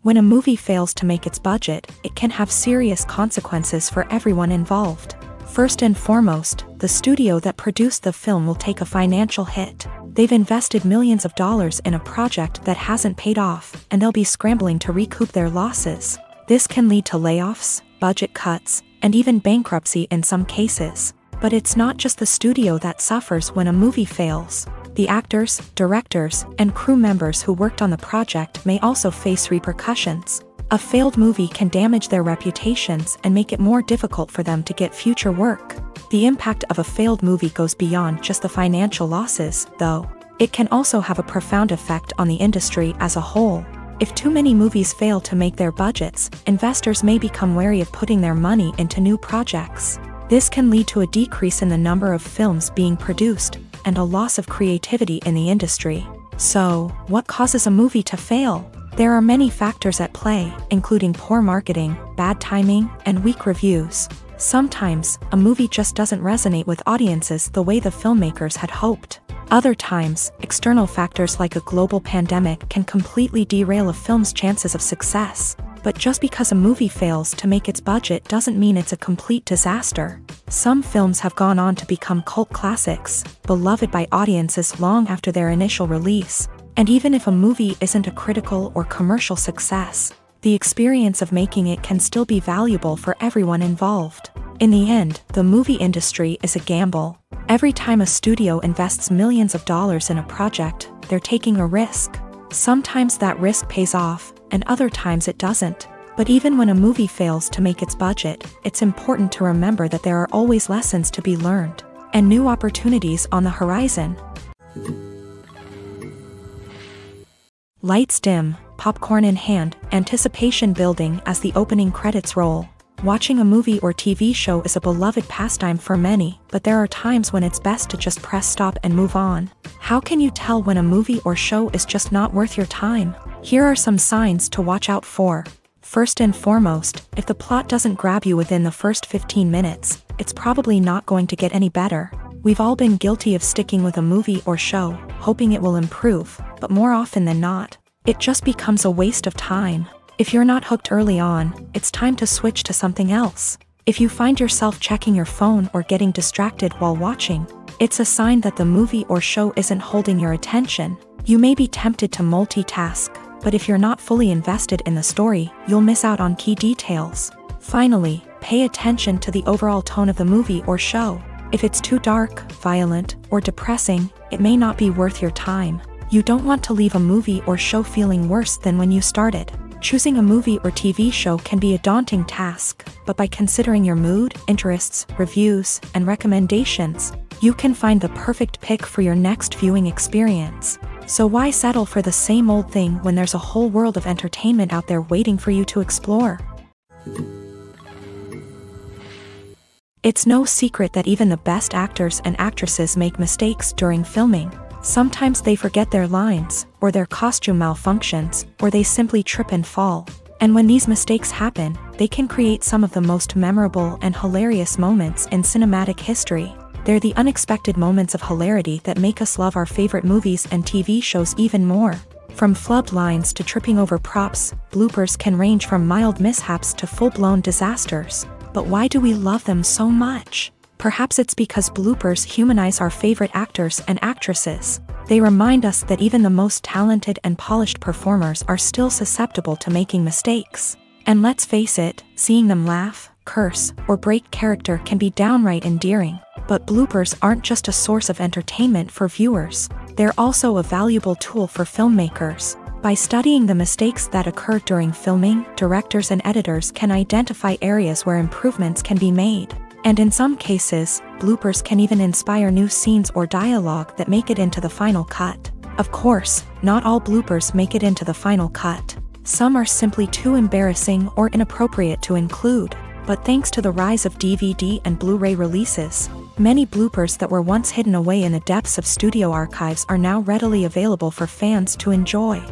When a movie fails to make its budget, it can have serious consequences for everyone involved. First and foremost, the studio that produced the film will take a financial hit. They've invested millions of dollars in a project that hasn't paid off, and they'll be scrambling to recoup their losses. This can lead to layoffs, budget cuts, and even bankruptcy in some cases. But it's not just the studio that suffers when a movie fails. The actors, directors, and crew members who worked on the project may also face repercussions. A failed movie can damage their reputations and make it more difficult for them to get future work. The impact of a failed movie goes beyond just the financial losses, though. It can also have a profound effect on the industry as a whole. If too many movies fail to make their budgets, investors may become wary of putting their money into new projects. This can lead to a decrease in the number of films being produced and a loss of creativity in the industry. So, what causes a movie to fail? There are many factors at play, including poor marketing, bad timing, and weak reviews. Sometimes, a movie just doesn't resonate with audiences the way the filmmakers had hoped. Other times, external factors like a global pandemic can completely derail a film's chances of success. But just because a movie fails to make its budget doesn't mean it's a complete disaster. Some films have gone on to become cult classics, beloved by audiences long after their initial release. And even if a movie isn't a critical or commercial success, the experience of making it can still be valuable for everyone involved. In the end, the movie industry is a gamble. Every time a studio invests millions of dollars in a project, they're taking a risk. Sometimes that risk pays off, and other times it doesn't. But even when a movie fails to make its budget, it's important to remember that there are always lessons to be learned, and new opportunities on the horizon. Lights dim, popcorn in hand, anticipation building as the opening credits roll. Watching a movie or TV show is a beloved pastime for many, but there are times when it's best to just press stop and move on. How can you tell when a movie or show is just not worth your time? Here are some signs to watch out for. First and foremost, if the plot doesn't grab you within the first 15 minutes, it's probably not going to get any better. We've all been guilty of sticking with a movie or show, hoping it will improve, but more often than not, it just becomes a waste of time. If you're not hooked early on, it's time to switch to something else. If you find yourself checking your phone or getting distracted while watching, it's a sign that the movie or show isn't holding your attention. You may be tempted to multitask, but if you're not fully invested in the story, you'll miss out on key details. Finally, pay attention to the overall tone of the movie or show. If it's too dark, violent, or depressing, it may not be worth your time. You don't want to leave a movie or show feeling worse than when you started. Choosing a movie or TV show can be a daunting task, but by considering your mood, interests, reviews, and recommendations, you can find the perfect pick for your next viewing experience. So why settle for the same old thing when there's a whole world of entertainment out there waiting for you to explore? It's no secret that even the best actors and actresses make mistakes during filming. Sometimes they forget their lines, or their costume malfunctions, or they simply trip and fall. And when these mistakes happen, they can create some of the most memorable and hilarious moments in cinematic history. They're the unexpected moments of hilarity that make us love our favorite movies and TV shows even more. From flubbed lines to tripping over props, bloopers can range from mild mishaps to full-blown disasters. But why do we love them so much? Perhaps it's because bloopers humanize our favorite actors and actresses. They remind us that even the most talented and polished performers are still susceptible to making mistakes. And let's face it, seeing them laugh, curse, or break character can be downright endearing. But bloopers aren't just a source of entertainment for viewers. They're also a valuable tool for filmmakers. By studying the mistakes that occur during filming, directors and editors can identify areas where improvements can be made. And in some cases, bloopers can even inspire new scenes or dialogue that make it into the final cut. Of course, not all bloopers make it into the final cut. Some are simply too embarrassing or inappropriate to include. But thanks to the rise of DVD and Blu-ray releases, many bloopers that were once hidden away in the depths of studio archives are now readily available for fans to enjoy.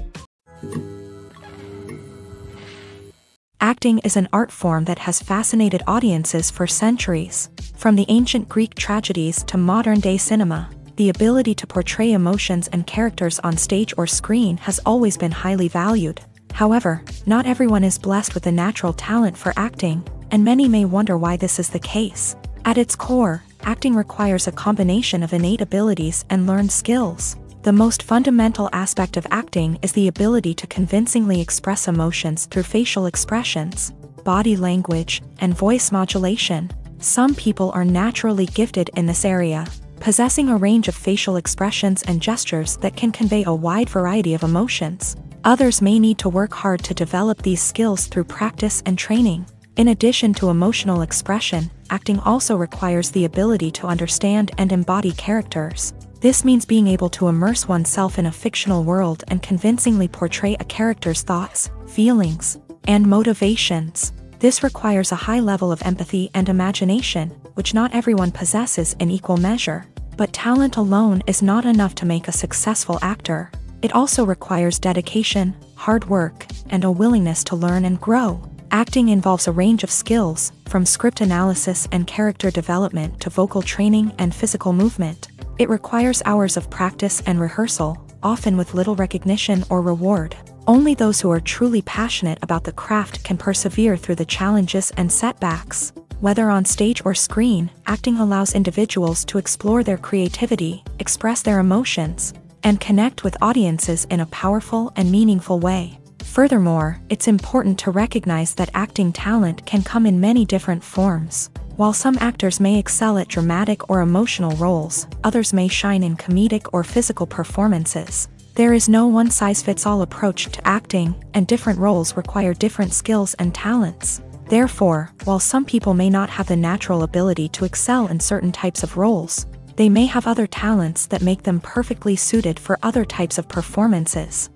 Acting is an art form that has fascinated audiences for centuries. From the ancient Greek tragedies to modern-day cinema, the ability to portray emotions and characters on stage or screen has always been highly valued. However, not everyone is blessed with a natural talent for acting, and many may wonder why this is the case. At its core, acting requires a combination of innate abilities and learned skills. The most fundamental aspect of acting is the ability to convincingly express emotions through facial expressions, body language, and voice modulation. Some people are naturally gifted in this area, possessing a range of facial expressions and gestures that can convey a wide variety of emotions. Others may need to work hard to develop these skills through practice and training. In addition to emotional expression, acting also requires the ability to understand and embody characters. This means being able to immerse oneself in a fictional world and convincingly portray a character's thoughts, feelings, and motivations. This requires a high level of empathy and imagination, which not everyone possesses in equal measure. But talent alone is not enough to make a successful actor. It also requires dedication, hard work, and a willingness to learn and grow. Acting involves a range of skills, from script analysis and character development to vocal training and physical movement. It requires hours of practice and rehearsal, often with little recognition or reward. Only those who are truly passionate about the craft can persevere through the challenges and setbacks. Whether on stage or screen, acting allows individuals to explore their creativity, express their emotions, and connect with audiences in a powerful and meaningful way. Furthermore, it's important to recognize that acting talent can come in many different forms. While some actors may excel at dramatic or emotional roles, others may shine in comedic or physical performances. There is no one-size-fits-all approach to acting, and different roles require different skills and talents. Therefore, while some people may not have the natural ability to excel in certain types of roles, they may have other talents that make them perfectly suited for other types of performances.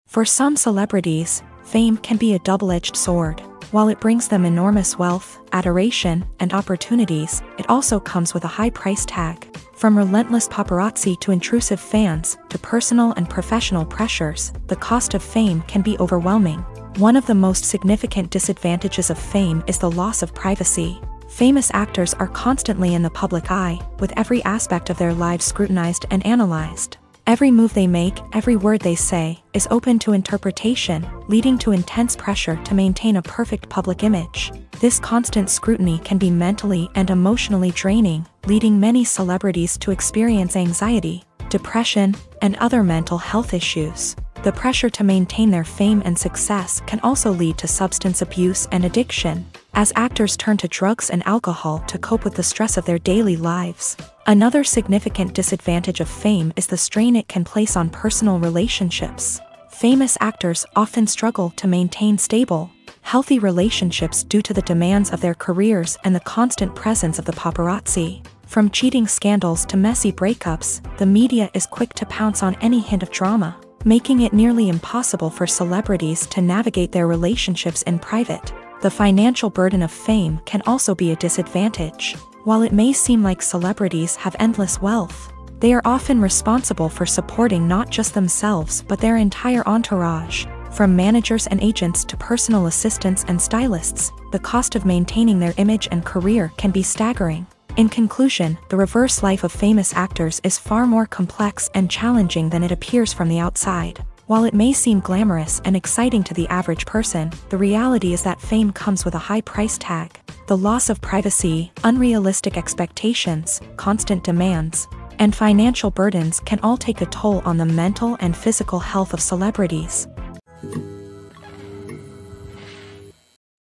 For some celebrities, fame can be a double-edged sword. While it brings them enormous wealth, adoration, and opportunities, it also comes with a high price tag. From relentless paparazzi to intrusive fans, to personal and professional pressures, the cost of fame can be overwhelming. One of the most significant disadvantages of fame is the loss of privacy. Famous actors are constantly in the public eye, with every aspect of their lives scrutinized and analyzed. Every move they make, every word they say, is open to interpretation, leading to intense pressure to maintain a perfect public image. This constant scrutiny can be mentally and emotionally draining, leading many celebrities to experience anxiety, depression, and other mental health issues. The pressure to maintain their fame and success can also lead to substance abuse and addiction, as actors turn to drugs and alcohol to cope with the stress of their daily lives. Another significant disadvantage of fame is the strain it can place on personal relationships. Famous actors often struggle to maintain stable, healthy relationships due to the demands of their careers and the constant presence of the paparazzi. From cheating scandals to messy breakups, the media is quick to pounce on any hint of drama, making it nearly impossible for celebrities to navigate their relationships in private. The financial burden of fame can also be a disadvantage. While it may seem like celebrities have endless wealth, they are often responsible for supporting not just themselves but their entire entourage. From managers and agents to personal assistants and stylists, the cost of maintaining their image and career can be staggering. In conclusion, the reverse life of famous actors is far more complex and challenging than it appears from the outside. While it may seem glamorous and exciting to the average person, the reality is that fame comes with a high price tag. The loss of privacy, unrealistic expectations, constant demands, and financial burdens can all take a toll on the mental and physical health of celebrities.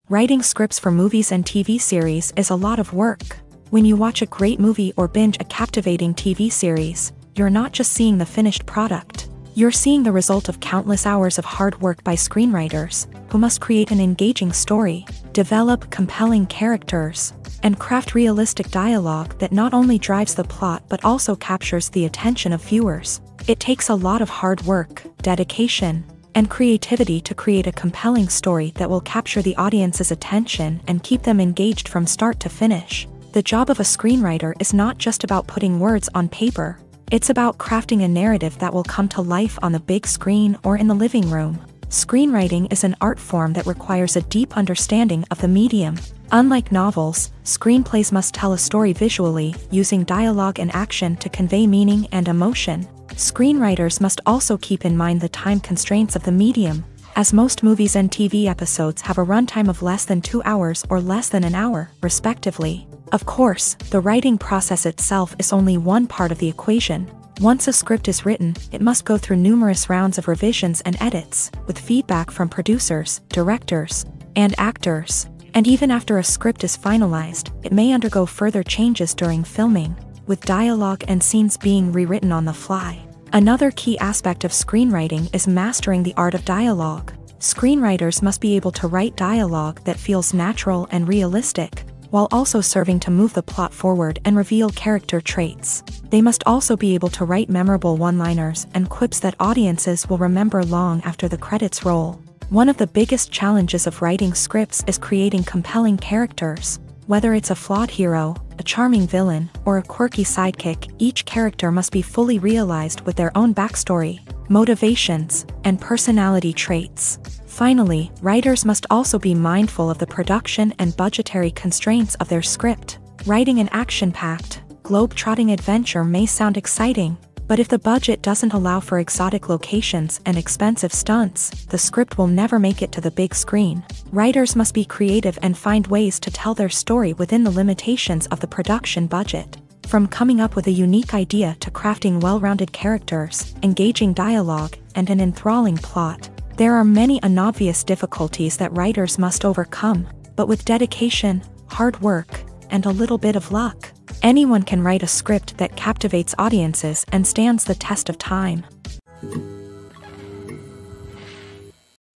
Writing scripts for movies and TV series is a lot of work. When you watch a great movie or binge a captivating TV series, you're not just seeing the finished product. You're seeing the result of countless hours of hard work by screenwriters, who must create an engaging story, develop compelling characters, and craft realistic dialogue that not only drives the plot but also captures the attention of viewers. It takes a lot of hard work, dedication, and creativity to create a compelling story that will capture the audience's attention and keep them engaged from start to finish. The job of a screenwriter is not just about putting words on paper. It's about crafting a narrative that will come to life on the big screen or in the living room. Screenwriting is an art form that requires a deep understanding of the medium. Unlike novels, screenplays must tell a story visually, using dialogue and action to convey meaning and emotion. Screenwriters must also keep in mind the time constraints of the medium, as most movies and TV episodes have a runtime of less than 2 hours or less than an hour, respectively. Of course, the writing process itself is only one part of the equation. Once a script is written, it must go through numerous rounds of revisions and edits, with feedback from producers, directors, and actors. And even after a script is finalized, it may undergo further changes during filming, with dialogue and scenes being rewritten on the fly. Another key aspect of screenwriting is mastering the art of dialogue. Screenwriters must be able to write dialogue that feels natural and realistic, while also serving to move the plot forward and reveal character traits. They must also be able to write memorable one-liners and quips that audiences will remember long after the credits roll. One of the biggest challenges of writing scripts is creating compelling characters. Whether it's a flawed hero, a charming villain, or a quirky sidekick, each character must be fully realized with their own backstory, motivations, and personality traits. Finally, writers must also be mindful of the production and budgetary constraints of their script. Writing an action-packed, globe-trotting adventure may sound exciting, but if the budget doesn't allow for exotic locations and expensive stunts, the script will never make it to the big screen. Writers must be creative and find ways to tell their story within the limitations of the production budget. From coming up with a unique idea to crafting well-rounded characters, engaging dialogue, and an enthralling plot, there are many unobvious difficulties that writers must overcome, but with dedication, hard work, and a little bit of luck, anyone can write a script that captivates audiences and stands the test of time.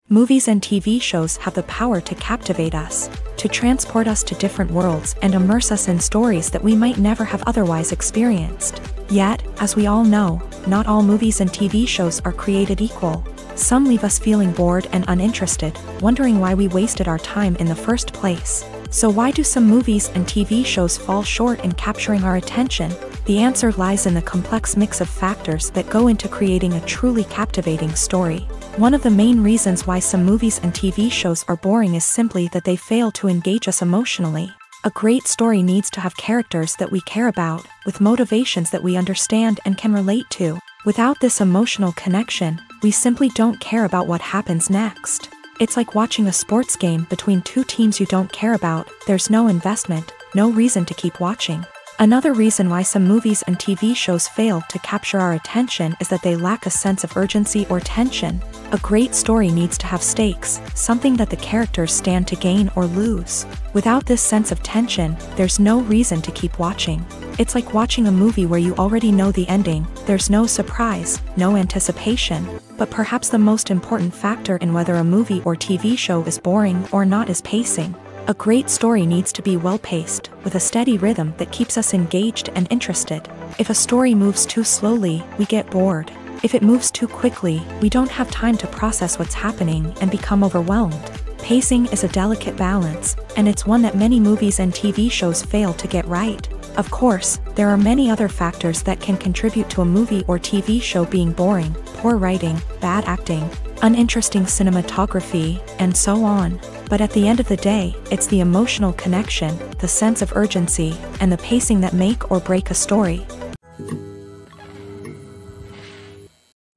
Movies and TV shows have the power to captivate us, to transport us to different worlds and immerse us in stories that we might never have otherwise experienced. Yet, as we all know, not all movies and TV shows are created equal. Some leave us feeling bored and uninterested, wondering why we wasted our time in the first place. So why do some movies and TV shows fall short in capturing our attention? The answer lies in the complex mix of factors that go into creating a truly captivating story. One of the main reasons why some movies and TV shows are boring is simply that they fail to engage us emotionally. A great story needs to have characters that we care about, with motivations that we understand and can relate to. Without this emotional connection, we simply don't care about what happens next. It's like watching a sports game between two teams you don't care about. There's no investment, no reason to keep watching. Another reason why some movies and TV shows fail to capture our attention is that they lack a sense of urgency or tension. A great story needs to have stakes, something that the characters stand to gain or lose. Without this sense of tension, there's no reason to keep watching. It's like watching a movie where you already know the ending. There's no surprise, no anticipation. But perhaps the most important factor in whether a movie or TV show is boring or not is pacing. A great story needs to be well-paced, with a steady rhythm that keeps us engaged and interested. If a story moves too slowly, we get bored. If it moves too quickly, we don't have time to process what's happening and become overwhelmed. Pacing is a delicate balance, and it's one that many movies and TV shows fail to get right. Of course, there are many other factors that can contribute to a movie or TV show being boring: poor writing, bad acting, uninteresting cinematography, and so on. But at the end of the day, it's the emotional connection, the sense of urgency, and the pacing that make or break a story.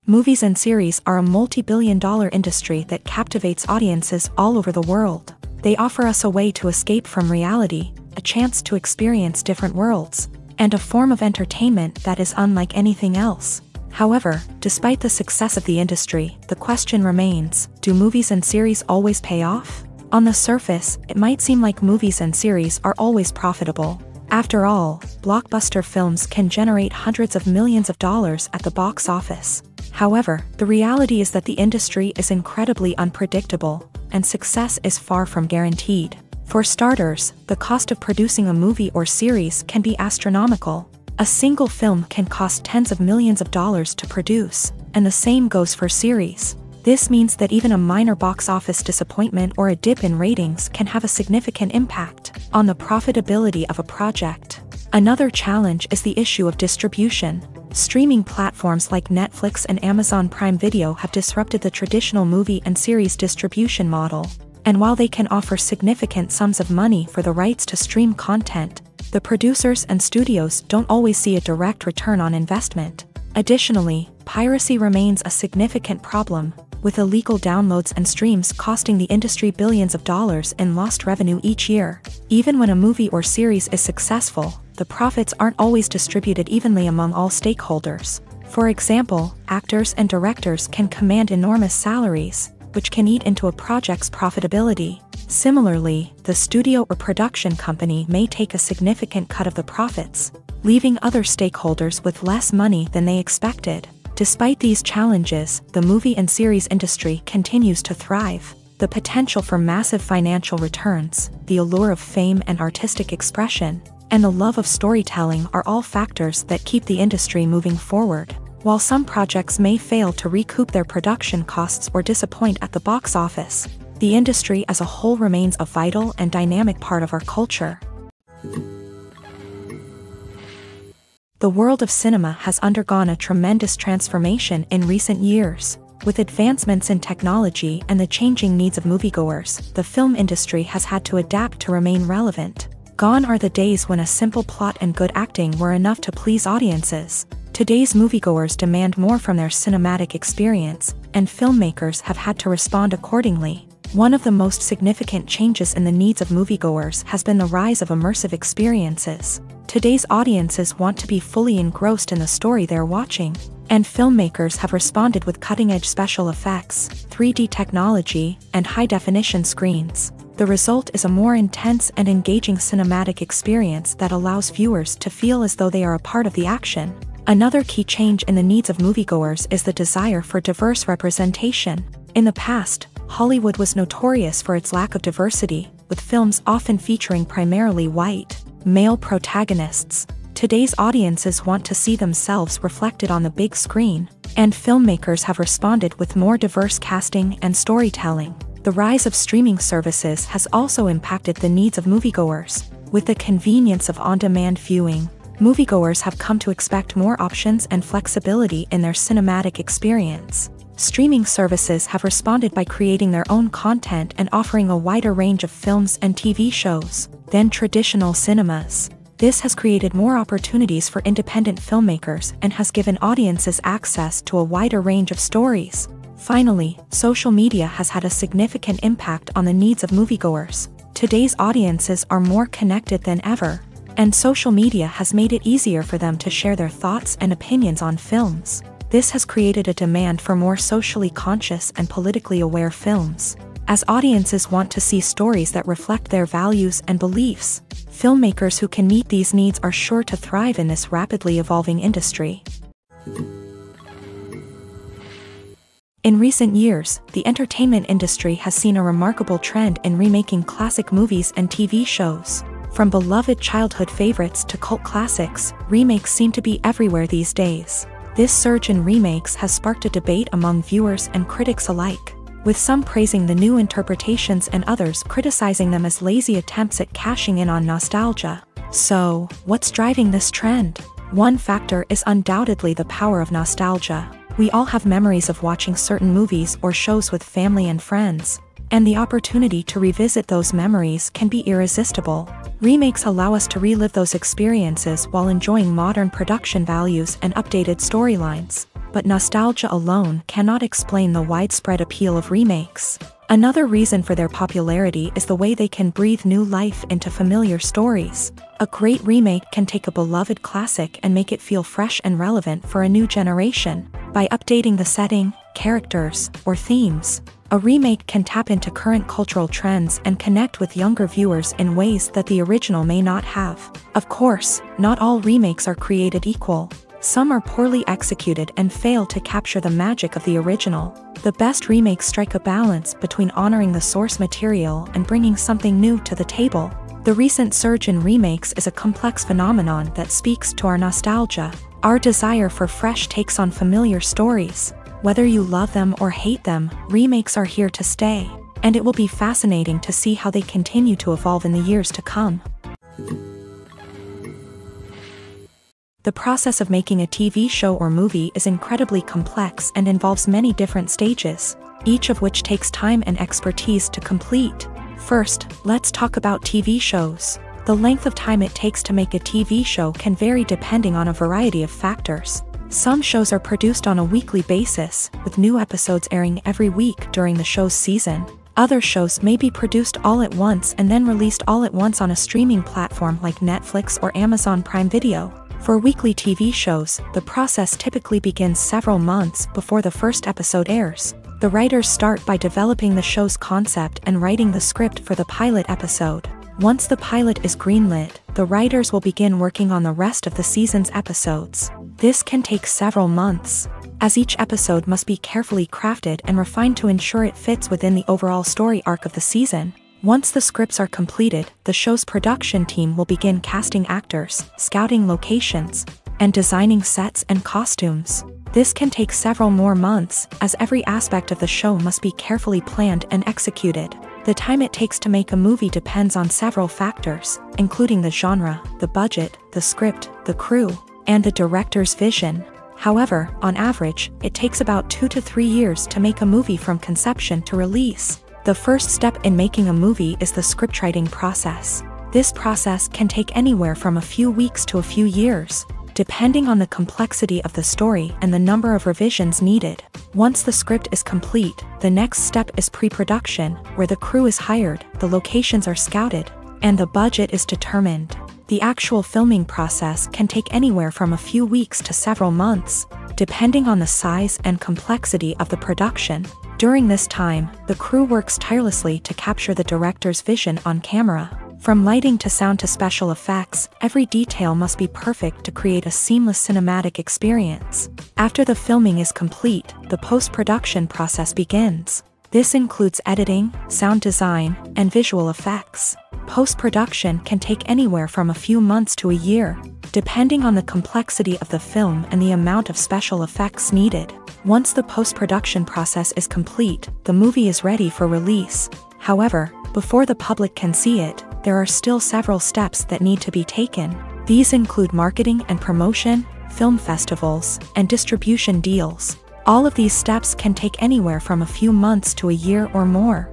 Movies and series are a multi-billion-dollar industry that captivates audiences all over the world. They offer us a way to escape from reality, a chance to experience different worlds, and a form of entertainment that is unlike anything else. However, despite the success of the industry, the question remains: do movies and series always pay off? On the surface, it might seem like movies and series are always profitable. After all, blockbuster films can generate hundreds of millions of dollars at the box office. However, the reality is that the industry is incredibly unpredictable, and success is far from guaranteed. For starters, the cost of producing a movie or series can be astronomical. A single film can cost tens of millions of dollars to produce, and the same goes for series. This means that even a minor box office disappointment or a dip in ratings can have a significant impact on the profitability of a project. Another challenge is the issue of distribution. Streaming platforms like Netflix and Amazon Prime Video have disrupted the traditional movie and series distribution model. And while they can offer significant sums of money for the rights to stream content, the producers and studios don't always see a direct return on investment. Additionally, piracy remains a significant problem, with illegal downloads and streams costing the industry billions of dollars in lost revenue each year. Even when a movie or series is successful, the profits aren't always distributed evenly among all stakeholders. For example, actors and directors can command enormous salaries, which can eat into a project's profitability. Similarly, the studio or production company may take a significant cut of the profits, leaving other stakeholders with less money than they expected. Despite these challenges, the movie and series industry continues to thrive. The potential for massive financial returns, the allure of fame and artistic expression, and the love of storytelling are all factors that keep the industry moving forward. While some projects may fail to recoup their production costs or disappoint at the box office, the industry as a whole remains a vital and dynamic part of our culture. The world of cinema has undergone a tremendous transformation in recent years. With advancements in technology and the changing needs of moviegoers, the film industry has had to adapt to remain relevant. Gone are the days when a simple plot and good acting were enough to please audiences. Today's moviegoers demand more from their cinematic experience, and filmmakers have had to respond accordingly. One of the most significant changes in the needs of moviegoers has been the rise of immersive experiences. Today's audiences want to be fully engrossed in the story they're watching, and filmmakers have responded with cutting-edge special effects, 3D technology, and high-definition screens. The result is a more intense and engaging cinematic experience that allows viewers to feel as though they are a part of the action. Another key change in the needs of moviegoers is the desire for diverse representation. In the past, Hollywood was notorious for its lack of diversity, with films often featuring primarily white, male protagonists. Today's audiences want to see themselves reflected on the big screen, and filmmakers have responded with more diverse casting and storytelling. The rise of streaming services has also impacted the needs of moviegoers. With the convenience of on-demand viewing, moviegoers have come to expect more options and flexibility in their cinematic experience. Streaming services have responded by creating their own content and offering a wider range of films and TV shows than traditional cinemas. This has created more opportunities for independent filmmakers and has given audiences access to a wider range of stories. Finally, social media has had a significant impact on the needs of moviegoers. Today's audiences are more connected than ever, and social media has made it easier for them to share their thoughts and opinions on films. This has created a demand for more socially conscious and politically aware films. As audiences want to see stories that reflect their values and beliefs, filmmakers who can meet these needs are sure to thrive in this rapidly evolving industry. In recent years, the entertainment industry has seen a remarkable trend in remaking classic movies and TV shows. From beloved childhood favorites to cult classics, remakes seem to be everywhere these days. This surge in remakes has sparked a debate among viewers and critics alike, with some praising the new interpretations and others criticizing them as lazy attempts at cashing in on nostalgia. So, what's driving this trend? One factor is undoubtedly the power of nostalgia. We all have memories of watching certain movies or shows with family and friends, and the opportunity to revisit those memories can be irresistible. Remakes allow us to relive those experiences while enjoying modern production values and updated storylines. But nostalgia alone cannot explain the widespread appeal of remakes. Another reason for their popularity is the way they can breathe new life into familiar stories. A great remake can take a beloved classic and make it feel fresh and relevant for a new generation. By updating the setting, characters, or themes, a remake can tap into current cultural trends and connect with younger viewers in ways that the original may not have. Of course, not all remakes are created equal. Some are poorly executed and fail to capture the magic of the original. The best remakes strike a balance between honoring the source material and bringing something new to the table. The recent surge in remakes is a complex phenomenon that speaks to our nostalgia, our desire for fresh takes on familiar stories. Whether you love them or hate them, remakes are here to stay, and it will be fascinating to see how they continue to evolve in the years to come. The process of making a TV show or movie is incredibly complex and involves many different stages, each of which takes time and expertise to complete. First, let's talk about TV shows. The length of time it takes to make a TV show can vary depending on a variety of factors. Some shows are produced on a weekly basis, with new episodes airing every week during the show's season. Other shows may be produced all at once and then released all at once on a streaming platform like Netflix or Amazon Prime Video. For weekly TV shows, the process typically begins several months before the first episode airs. The writers start by developing the show's concept and writing the script for the pilot episode. Once the pilot is greenlit, the writers will begin working on the rest of the season's episodes. This can take several months, as each episode must be carefully crafted and refined to ensure it fits within the overall story arc of the season. Once the scripts are completed, the show's production team will begin casting actors, scouting locations, and designing sets and costumes. This can take several more months, as every aspect of the show must be carefully planned and executed. The time it takes to make a movie depends on several factors, including the genre, the budget, the script, the crew, and the director's vision. However, on average, it takes about 2 to 3 years to make a movie from conception to release. The first step in making a movie is the scriptwriting process. This process can take anywhere from a few weeks to a few years, depending on the complexity of the story and the number of revisions needed. Once the script is complete, the next step is pre-production, where the crew is hired, the locations are scouted, and the budget is determined. The actual filming process can take anywhere from a few weeks to several months, depending on the size and complexity of the production. During this time, the crew works tirelessly to capture the director's vision on camera. From lighting to sound to special effects, every detail must be perfect to create a seamless cinematic experience. After the filming is complete, the post-production process begins. This includes editing, sound design, and visual effects. Post-production can take anywhere from a few months to a year, depending on the complexity of the film and the amount of special effects needed. Once the post-production process is complete, the movie is ready for release. However, before the public can see it, there are still several steps that need to be taken. These include marketing and promotion, film festivals, and distribution deals. All of these steps can take anywhere from a few months to a year or more.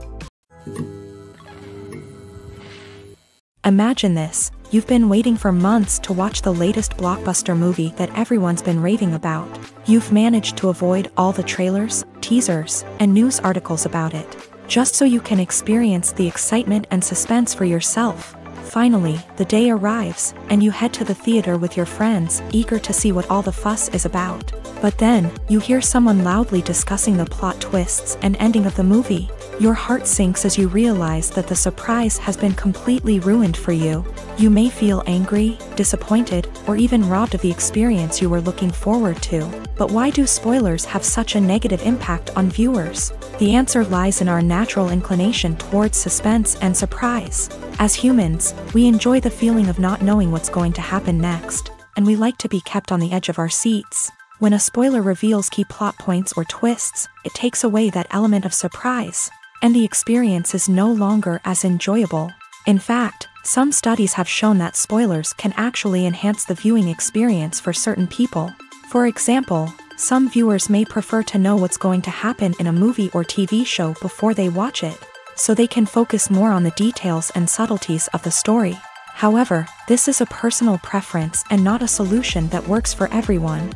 Imagine this: you've been waiting for months to watch the latest blockbuster movie that everyone's been raving about. You've managed to avoid all the trailers, teasers, and news articles about it, just so you can experience the excitement and suspense for yourself. Finally, the day arrives, and you head to the theater with your friends, eager to see what all the fuss is about. But then, you hear someone loudly discussing the plot twists and ending of the movie. Your heart sinks as you realize that the surprise has been completely ruined for you. You may feel angry, disappointed, or even robbed of the experience you were looking forward to. But why do spoilers have such a negative impact on viewers? The answer lies in our natural inclination towards suspense and surprise. As humans, we enjoy the feeling of not knowing what's going to happen next, and we like to be kept on the edge of our seats. When a spoiler reveals key plot points or twists, it takes away that element of surprise, and the experience is no longer as enjoyable. In fact, some studies have shown that spoilers can actually enhance the viewing experience for certain people. For example, some viewers may prefer to know what's going to happen in a movie or TV show before they watch it, so they can focus more on the details and subtleties of the story. However, this is a personal preference and not a solution that works for everyone.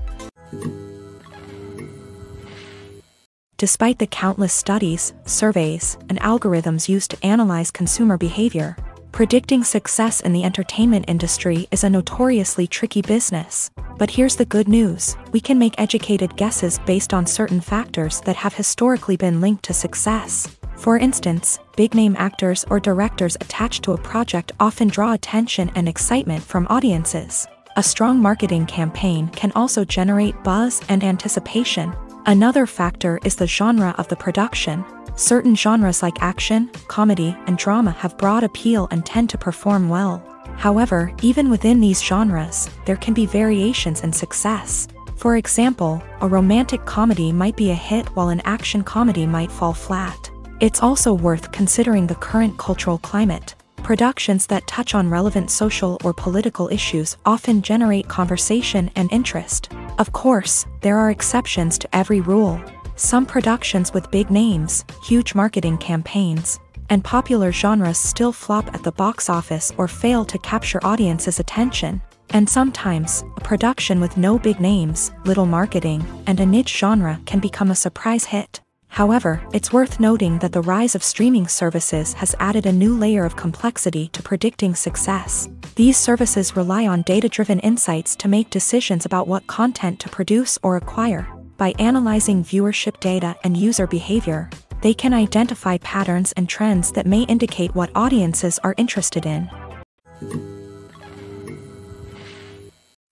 Despite the countless studies, surveys, and algorithms used to analyze consumer behavior, predicting success in the entertainment industry is a notoriously tricky business. But here's the good news: we can make educated guesses based on certain factors that have historically been linked to success. For instance, big-name actors or directors attached to a project often draw attention and excitement from audiences. A strong marketing campaign can also generate buzz and anticipation. Another factor is the genre of the production. Certain genres like action, comedy, and drama have broad appeal and tend to perform well. However, even within these genres, there can be variations in success. For example, a romantic comedy might be a hit while an action comedy might fall flat. It's also worth considering the current cultural climate. Productions that touch on relevant social or political issues often generate conversation and interest. Of course, there are exceptions to every rule. Some productions with big names, huge marketing campaigns, and popular genres still flop at the box office or fail to capture audiences' attention. And sometimes, a production with no big names, little marketing, and a niche genre can become a surprise hit. However, it's worth noting that the rise of streaming services has added a new layer of complexity to predicting success. These services rely on data-driven insights to make decisions about what content to produce or acquire. By analyzing viewership data and user behavior, they can identify patterns and trends that may indicate what audiences are interested in.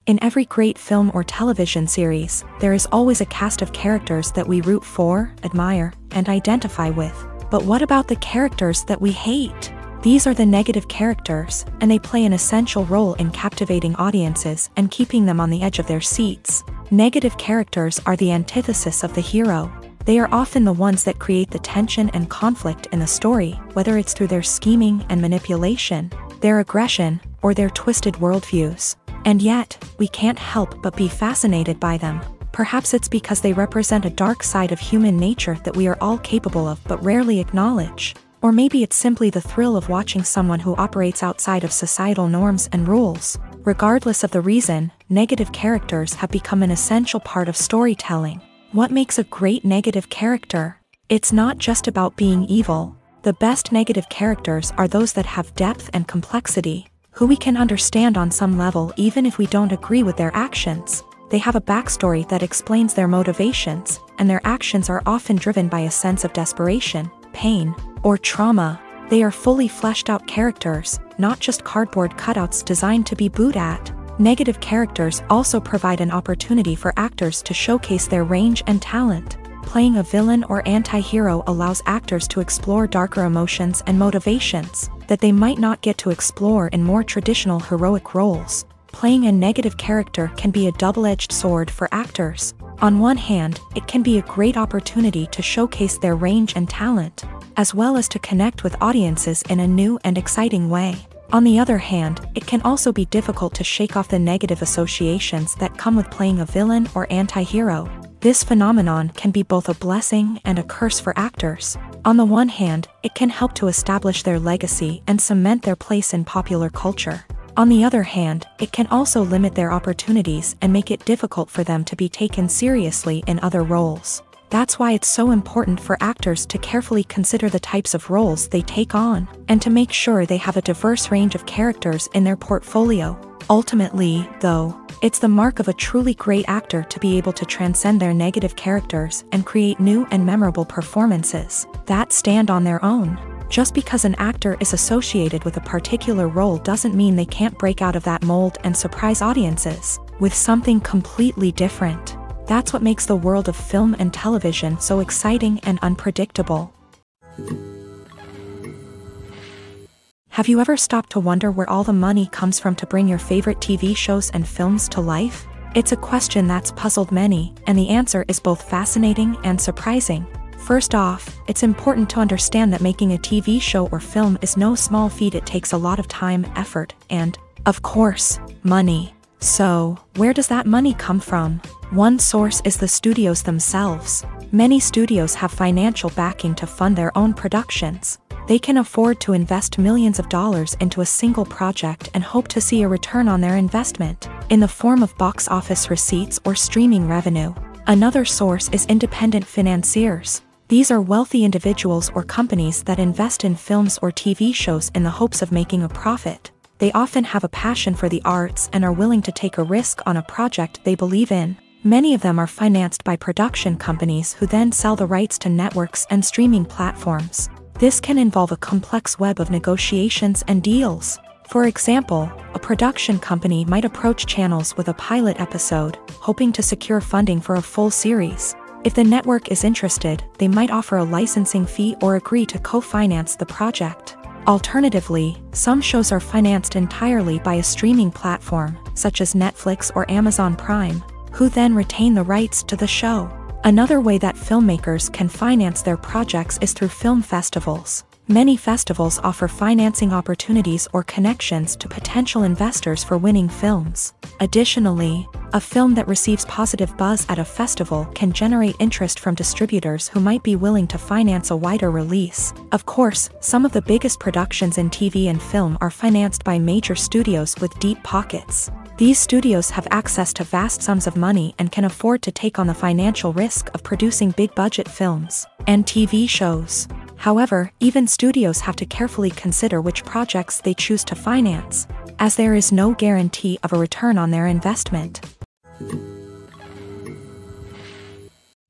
In every great film or television series, there is always a cast of characters that we root for, admire, and identify with. But what about the characters that we hate? These are the negative characters, and they play an essential role in captivating audiences and keeping them on the edge of their seats. Negative characters are the antithesis of the hero. They are often the ones that create the tension and conflict in the story, whether it's through their scheming and manipulation, their aggression, or their twisted worldviews. And yet, we can't help but be fascinated by them. Perhaps it's because they represent a dark side of human nature that we are all capable of but rarely acknowledge. Or maybe it's simply the thrill of watching someone who operates outside of societal norms and rules. Regardless of the reason, negative characters have become an essential part of storytelling. What makes a great negative character? It's not just about being evil. The best negative characters are those that have depth and complexity, who we can understand on some level even if we don't agree with their actions. They have a backstory that explains their motivations, and their actions are often driven by a sense of desperation, pain, or trauma. They are fully fleshed out characters, not just cardboard cutouts designed to be booed at. Negative characters also provide an opportunity for actors to showcase their range and talent. Playing a villain or anti-hero allows actors to explore darker emotions and motivations that they might not get to explore in more traditional heroic roles. Playing a negative character can be a double-edged sword for actors. On one hand, it can be a great opportunity to showcase their range and talent, as well as to connect with audiences in a new and exciting way. On the other hand, it can also be difficult to shake off the negative associations that come with playing a villain or anti-hero. This phenomenon can be both a blessing and a curse for actors. On the one hand, it can help to establish their legacy and cement their place in popular culture. On the other hand, it can also limit their opportunities and make it difficult for them to be taken seriously in other roles. That's why it's so important for actors to carefully consider the types of roles they take on, and to make sure they have a diverse range of characters in their portfolio. Ultimately, though, it's the mark of a truly great actor to be able to transcend their negative characters and create new and memorable performances that stand on their own. Just because an actor is associated with a particular role doesn't mean they can't break out of that mold and surprise audiences with something completely different. That's what makes the world of film and television so exciting and unpredictable. Have you ever stopped to wonder where all the money comes from to bring your favorite TV shows and films to life? It's a question that's puzzled many, and the answer is both fascinating and surprising. First off, it's important to understand that making a TV show or film is no small feat. It takes a lot of time, effort, and, of course, money. So, where does that money come from? One source is the studios themselves. Many studios have financial backing to fund their own productions. They can afford to invest millions of dollars into a single project and hope to see a return on their investment, in the form of box office receipts or streaming revenue. Another source is independent financiers. These are wealthy individuals or companies that invest in films or TV shows in the hopes of making a profit. They often have a passion for the arts and are willing to take a risk on a project they believe in. Many of them are financed by production companies who then sell the rights to networks and streaming platforms. This can involve a complex web of negotiations and deals. For example, a production company might approach channels with a pilot episode, hoping to secure funding for a full series. If the network is interested, they might offer a licensing fee or agree to co-finance the project. Alternatively, some shows are financed entirely by a streaming platform, such as Netflix or Amazon Prime, who then retain the rights to the show. Another way that filmmakers can finance their projects is through film festivals. Many festivals offer financing opportunities or connections to potential investors for winning films. Additionally, a film that receives positive buzz at a festival can generate interest from distributors who might be willing to finance a wider release. Of course, some of the biggest productions in TV and film are financed by major studios with deep pockets. These studios have access to vast sums of money and can afford to take on the financial risk of producing big-budget films and TV shows. However, even studios have to carefully consider which projects they choose to finance, as there is no guarantee of a return on their investment.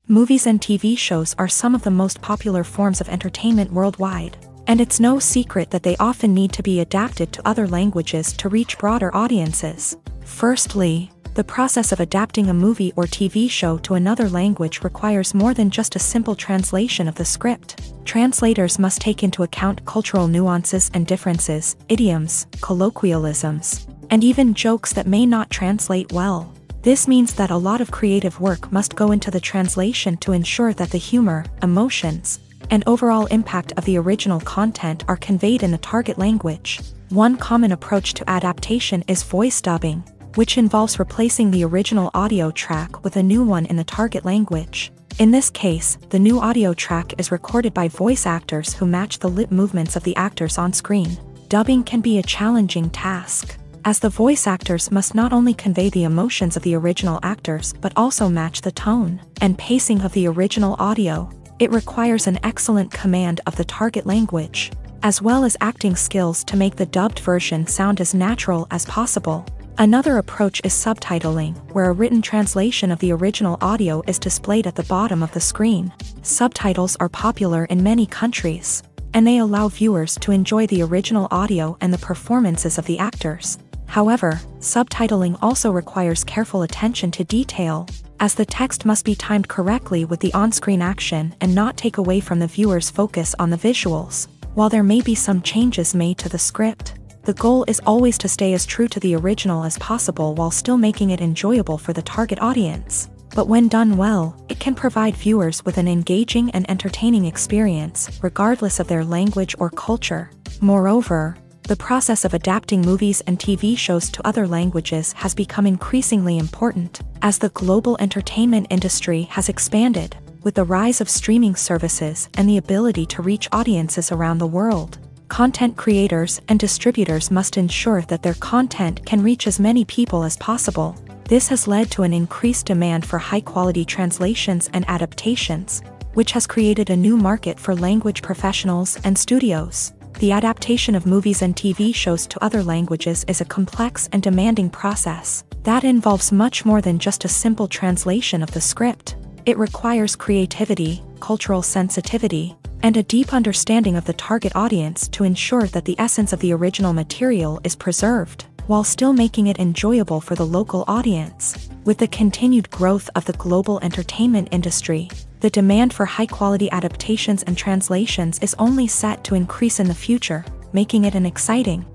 Movies and TV shows are some of the most popular forms of entertainment worldwide, and it's no secret that they often need to be adapted to other languages to reach broader audiences. Firstly, the process of adapting a movie or TV show to another language requires more than just a simple translation of the script. Translators must take into account cultural nuances and differences, idioms, colloquialisms, and even jokes that may not translate well. This means that a lot of creative work must go into the translation to ensure that the humor, emotions, and overall impact of the original content are conveyed in the target language. One common approach to adaptation is voice dubbing, which involves replacing the original audio track with a new one in the target language. In this case, the new audio track is recorded by voice actors who match the lip movements of the actors on screen. Dubbing can be a challenging task, as the voice actors must not only convey the emotions of the original actors but also match the tone and pacing of the original audio. It requires an excellent command of the target language, as well as acting skills to make the dubbed version sound as natural as possible. Another approach is subtitling, where a written translation of the original audio is displayed at the bottom of the screen. Subtitles are popular in many countries, and they allow viewers to enjoy the original audio and the performances of the actors. However, subtitling also requires careful attention to detail, as the text must be timed correctly with the on-screen action and not take away from the viewer's focus on the visuals. While there may be some changes made to the script, the goal is always to stay as true to the original as possible while still making it enjoyable for the target audience. But when done well, it can provide viewers with an engaging and entertaining experience, regardless of their language or culture. Moreover, the process of adapting movies and TV shows to other languages has become increasingly important, as the global entertainment industry has expanded, with the rise of streaming services and the ability to reach audiences around the world. Content creators and distributors must ensure that their content can reach as many people as possible. This has led to an increased demand for high-quality translations and adaptations, which has created a new market for language professionals and studios. The adaptation of movies and TV shows to other languages is a complex and demanding process that involves much more than just a simple translation of the script. It requires creativity, cultural sensitivity, and a deep understanding of the target audience to ensure that the essence of the original material is preserved, while still making it enjoyable for the local audience. With the continued growth of the global entertainment industry, the demand for high-quality adaptations and translations is only set to increase in the future, making it an exciting.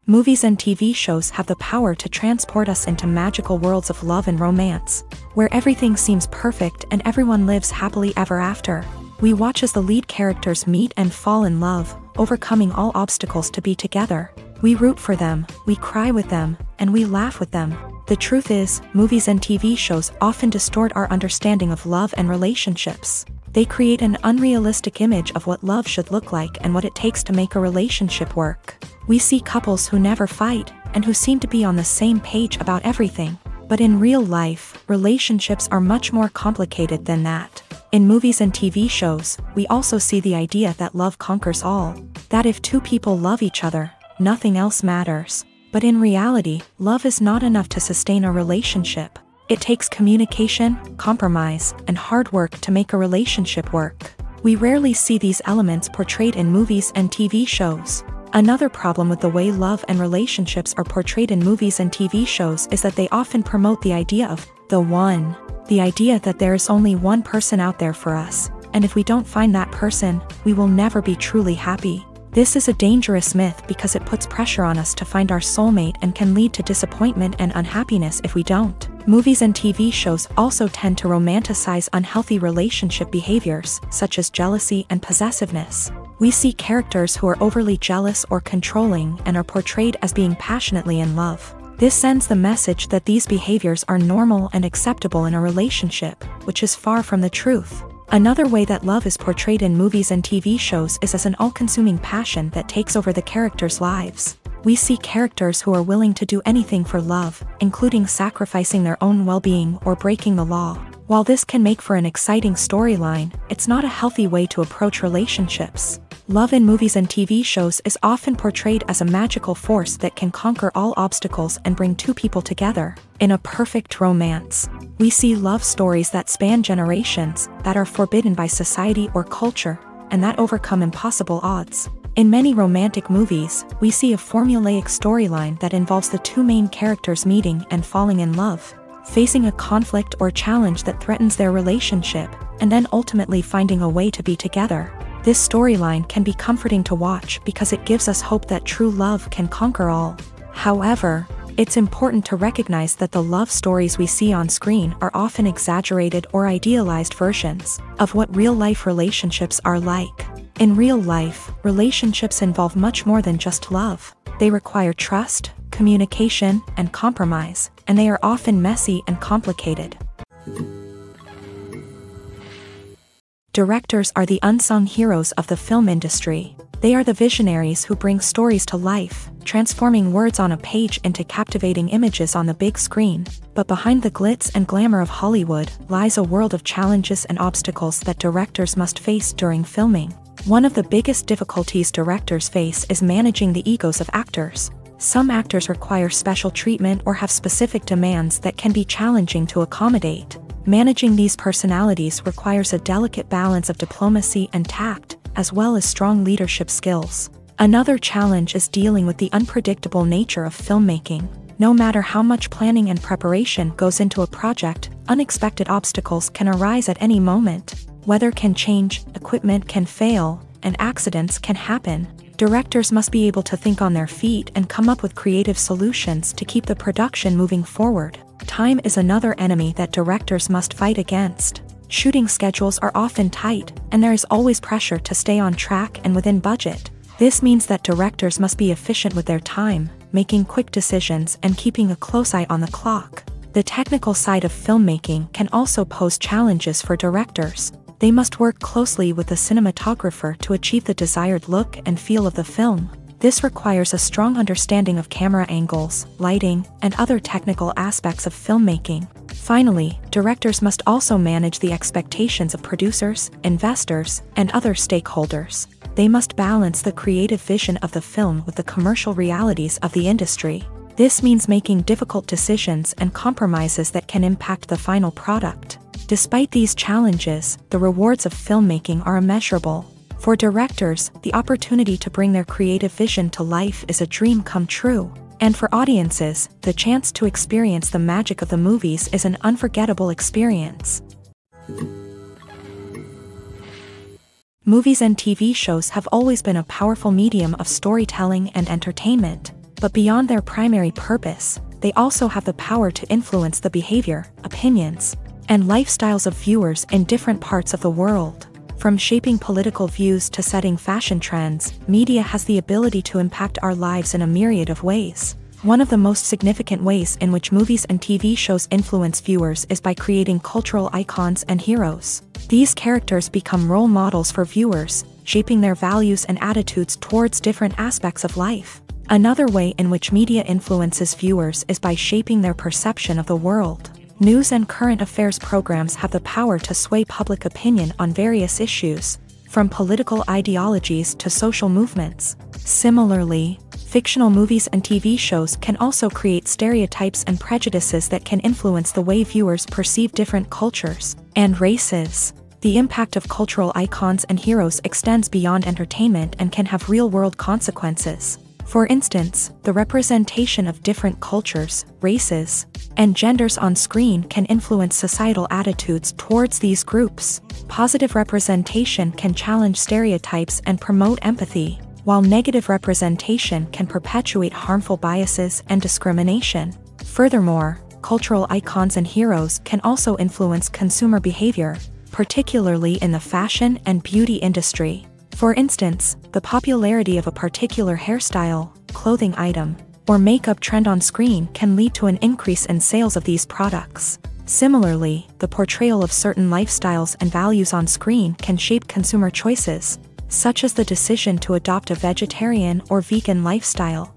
Movies and TV shows have the power to transport us into magical worlds of love and romance, where everything seems perfect and everyone lives happily ever after. We watch as the lead characters meet and fall in love, overcoming all obstacles to be together. We root for them, we cry with them, and we laugh with them. The truth is, movies and TV shows often distort our understanding of love and relationships. They create an unrealistic image of what love should look like and what it takes to make a relationship work. We see couples who never fight, and who seem to be on the same page about everything. But in real life, relationships are much more complicated than that. In movies and TV shows, we also see the idea that love conquers all. That if two people love each other, nothing else matters. But in reality, love is not enough to sustain a relationship. It takes communication, compromise, and hard work to make a relationship work. We rarely see these elements portrayed in movies and TV shows. Another problem with the way love and relationships are portrayed in movies and TV shows is that they often promote the idea of the one. The idea that there is only one person out there for us, and if we don't find that person, we will never be truly happy. This is a dangerous myth because it puts pressure on us to find our soulmate and can lead to disappointment and unhappiness if we don't. Movies and TV shows also tend to romanticize unhealthy relationship behaviors, such as jealousy and possessiveness. We see characters who are overly jealous or controlling and are portrayed as being passionately in love. This sends the message that these behaviors are normal and acceptable in a relationship, which is far from the truth. Another way that love is portrayed in movies and TV shows is as an all-consuming passion that takes over the characters' lives. We see characters who are willing to do anything for love, including sacrificing their own well-being or breaking the law. While this can make for an exciting storyline, it's not a healthy way to approach relationships. Love in movies and TV shows is often portrayed as a magical force that can conquer all obstacles and bring two people together in a perfect romance. We see love stories that span generations, that are forbidden by society or culture, and that overcome impossible odds. In many romantic movies, we see a formulaic storyline that involves the two main characters meeting and falling in love, facing a conflict or challenge that threatens their relationship, and then ultimately finding a way to be together. This storyline can be comforting to watch because it gives us hope that true love can conquer all. However, it's important to recognize that the love stories we see on screen are often exaggerated or idealized versions of what real-life relationships are like. In real life, relationships involve much more than just love. They require trust, communication, and compromise, and they are often messy and complicated. Directors are the unsung heroes of the film industry. They are the visionaries who bring stories to life, transforming words on a page into captivating images on the big screen. But behind the glitz and glamour of Hollywood lies a world of challenges and obstacles that directors must face during filming. One of the biggest difficulties directors face is managing the egos of actors. Some actors require special treatment or have specific demands that can be challenging to accommodate. Managing these personalities requires a delicate balance of diplomacy and tact, as well as strong leadership skills. Another challenge is dealing with the unpredictable nature of filmmaking. No matter how much planning and preparation goes into a project, unexpected obstacles can arise at any moment. Weather can change, equipment can fail, and accidents can happen. Directors must be able to think on their feet and come up with creative solutions to keep the production moving forward. Time is another enemy that directors must fight against. Shooting schedules are often tight, and there is always pressure to stay on track and within budget. This means that directors must be efficient with their time, making quick decisions and keeping a close eye on the clock. The technical side of filmmaking can also pose challenges for directors. They must work closely with the cinematographer to achieve the desired look and feel of the film. This requires a strong understanding of camera angles, lighting, and other technical aspects of filmmaking. Finally, directors must also manage the expectations of producers, investors, and other stakeholders. They must balance the creative vision of the film with the commercial realities of the industry. This means making difficult decisions and compromises that can impact the final product. Despite these challenges, the rewards of filmmaking are immeasurable. For directors, the opportunity to bring their creative vision to life is a dream come true. And for audiences, the chance to experience the magic of the movies is an unforgettable experience. Movies and TV shows have always been a powerful medium of storytelling and entertainment. But beyond their primary purpose, they also have the power to influence the behavior, opinions, and lifestyles of viewers in different parts of the world. From shaping political views to setting fashion trends, media has the ability to impact our lives in a myriad of ways. One of the most significant ways in which movies and TV shows influence viewers is by creating cultural icons and heroes. These characters become role models for viewers, shaping their values and attitudes towards different aspects of life. Another way in which media influences viewers is by shaping their perception of the world. News and current affairs programs have the power to sway public opinion on various issues, from political ideologies to social movements. Similarly, fictional movies and TV shows can also create stereotypes and prejudices that can influence the way viewers perceive different cultures and races. The impact of cultural icons and heroes extends beyond entertainment and can have real-world consequences. For instance, the representation of different cultures, races, and genders on screen can influence societal attitudes towards these groups. Positive representation can challenge stereotypes and promote empathy, while negative representation can perpetuate harmful biases and discrimination. Furthermore, cultural icons and heroes can also influence consumer behavior, particularly in the fashion and beauty industry. For instance, the popularity of a particular hairstyle, clothing item, or makeup trend on screen can lead to an increase in sales of these products. Similarly, the portrayal of certain lifestyles and values on screen can shape consumer choices, such as the decision to adopt a vegetarian or vegan lifestyle.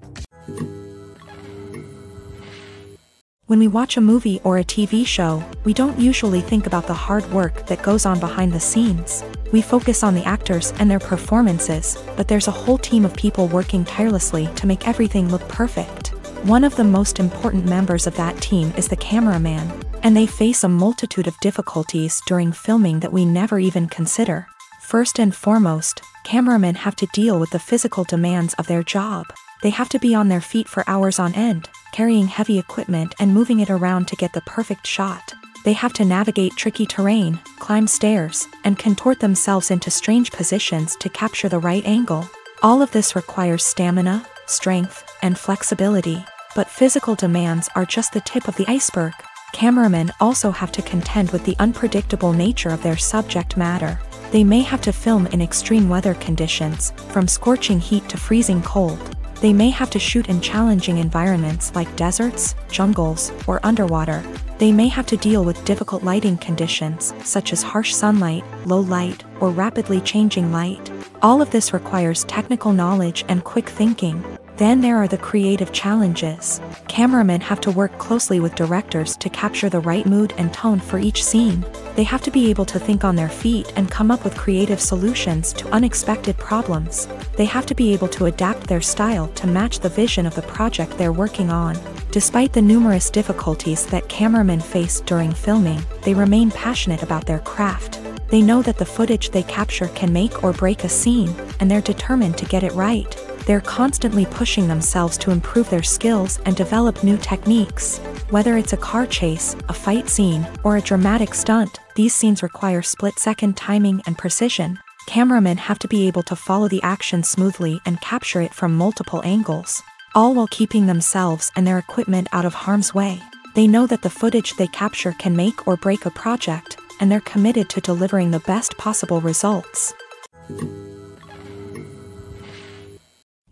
When we watch a movie or a TV show, we don't usually think about the hard work that goes on behind the scenes. We focus on the actors and their performances, but there's a whole team of people working tirelessly to make everything look perfect. One of the most important members of that team is the cameraman, and they face a multitude of difficulties during filming that we never even consider. First and foremost, cameramen have to deal with the physical demands of their job. They have to be on their feet for hours on end, carrying heavy equipment and moving it around to get the perfect shot. They have to navigate tricky terrain, climb stairs, and contort themselves into strange positions to capture the right angle. All of this requires stamina, strength, and flexibility. But physical demands are just the tip of the iceberg. Cameramen also have to contend with the unpredictable nature of their subject matter. They may have to film in extreme weather conditions, from scorching heat to freezing cold. They may have to shoot in challenging environments like deserts, jungles, or underwater. They may have to deal with difficult lighting conditions, such as harsh sunlight, low light, or rapidly changing light. All of this requires technical knowledge and quick thinking. Then there are the creative challenges. Cameramen have to work closely with directors to capture the right mood and tone for each scene. They have to be able to think on their feet and come up with creative solutions to unexpected problems. They have to be able to adapt their style to match the vision of the project they're working on. Despite the numerous difficulties that cameramen face during filming, they remain passionate about their craft. They know that the footage they capture can make or break a scene, and they're determined to get it right. They're constantly pushing themselves to improve their skills and develop new techniques. Whether it's a car chase, a fight scene, or a dramatic stunt, these scenes require split-second timing and precision. Cameramen have to be able to follow the action smoothly and capture it from multiple angles, all while keeping themselves and their equipment out of harm's way. They know that the footage they capture can make or break a project, and they're committed to delivering the best possible results.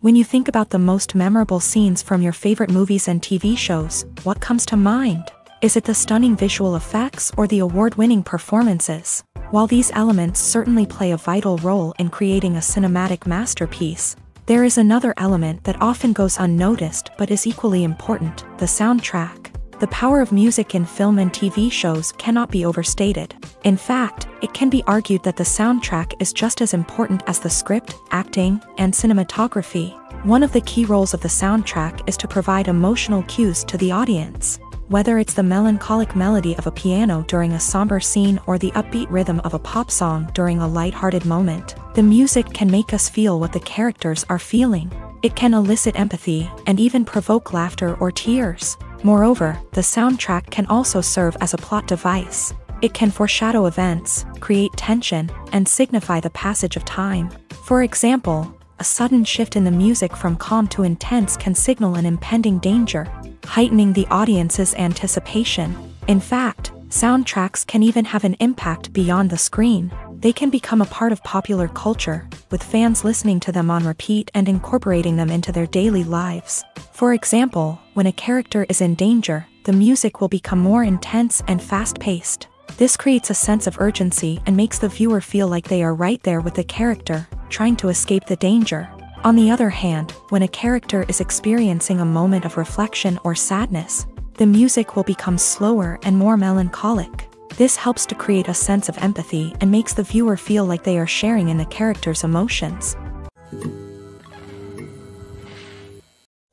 When you think about the most memorable scenes from your favorite movies and TV shows, what comes to mind? Is it the stunning visual effects or the award-winning performances? While these elements certainly play a vital role in creating a cinematic masterpiece, there is another element that often goes unnoticed but is equally important: the soundtrack. The power of music in film and TV shows cannot be overstated. In fact, it can be argued that the soundtrack is just as important as the script, acting, and cinematography. One of the key roles of the soundtrack is to provide emotional cues to the audience. Whether it's the melancholic melody of a piano during a somber scene or the upbeat rhythm of a pop song during a lighthearted moment, the music can make us feel what the characters are feeling. It can elicit empathy and even provoke laughter or tears. Moreover, the soundtrack can also serve as a plot device. It can foreshadow events, create tension, and signify the passage of time. For example, a sudden shift in the music from calm to intense can signal an impending danger, heightening the audience's anticipation. In fact, soundtracks can even have an impact beyond the screen. They can become a part of popular culture, with fans listening to them on repeat and incorporating them into their daily lives. For example, when a character is in danger, the music will become more intense and fast-paced. This creates a sense of urgency and makes the viewer feel like they are right there with the character, trying to escape the danger. On the other hand, when a character is experiencing a moment of reflection or sadness, the music will become slower and more melancholic. This helps to create a sense of empathy and makes the viewer feel like they are sharing in the character's emotions.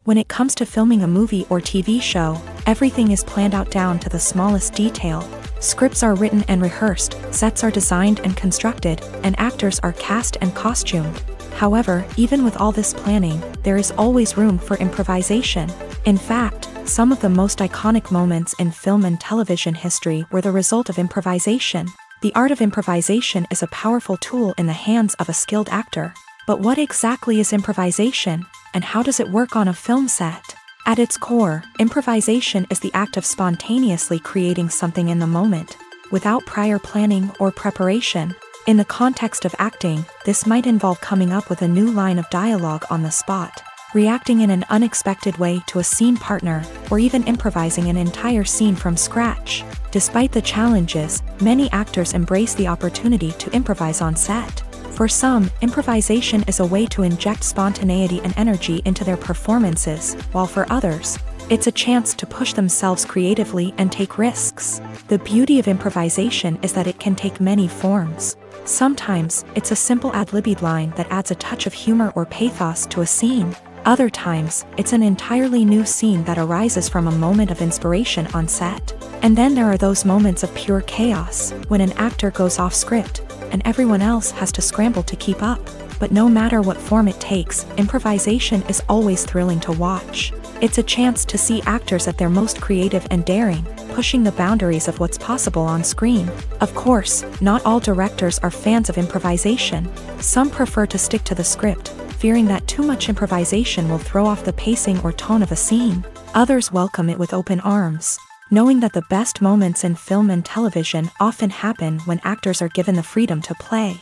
When it comes to filming a movie or TV show, everything is planned out down to the smallest detail. Scripts are written and rehearsed, sets are designed and constructed, and actors are cast and costumed. However, even with all this planning, there is always room for improvisation. In fact, some of the most iconic moments in film and television history were the result of improvisation. The art of improvisation is a powerful tool in the hands of a skilled actor. But what exactly is improvisation, and how does it work on a film set? At its core, improvisation is the act of spontaneously creating something in the moment, without prior planning or preparation. In the context of acting, this might involve coming up with a new line of dialogue on the spot, reacting in an unexpected way to a scene partner, or even improvising an entire scene from scratch. Despite the challenges, many actors embrace the opportunity to improvise on set. For some, improvisation is a way to inject spontaneity and energy into their performances, while for others, it's a chance to push themselves creatively and take risks. The beauty of improvisation is that it can take many forms. Sometimes, it's a simple ad-libbed line that adds a touch of humor or pathos to a scene. Other times, it's an entirely new scene that arises from a moment of inspiration on set. And then there are those moments of pure chaos, when an actor goes off script, and everyone else has to scramble to keep up. But no matter what form it takes, improvisation is always thrilling to watch. It's a chance to see actors at their most creative and daring, pushing the boundaries of what's possible on screen. Of course, not all directors are fans of improvisation. Some prefer to stick to the script, fearing that too much improvisation will throw off the pacing or tone of a scene. Others welcome it with open arms, knowing that the best moments in film and television often happen when actors are given the freedom to play.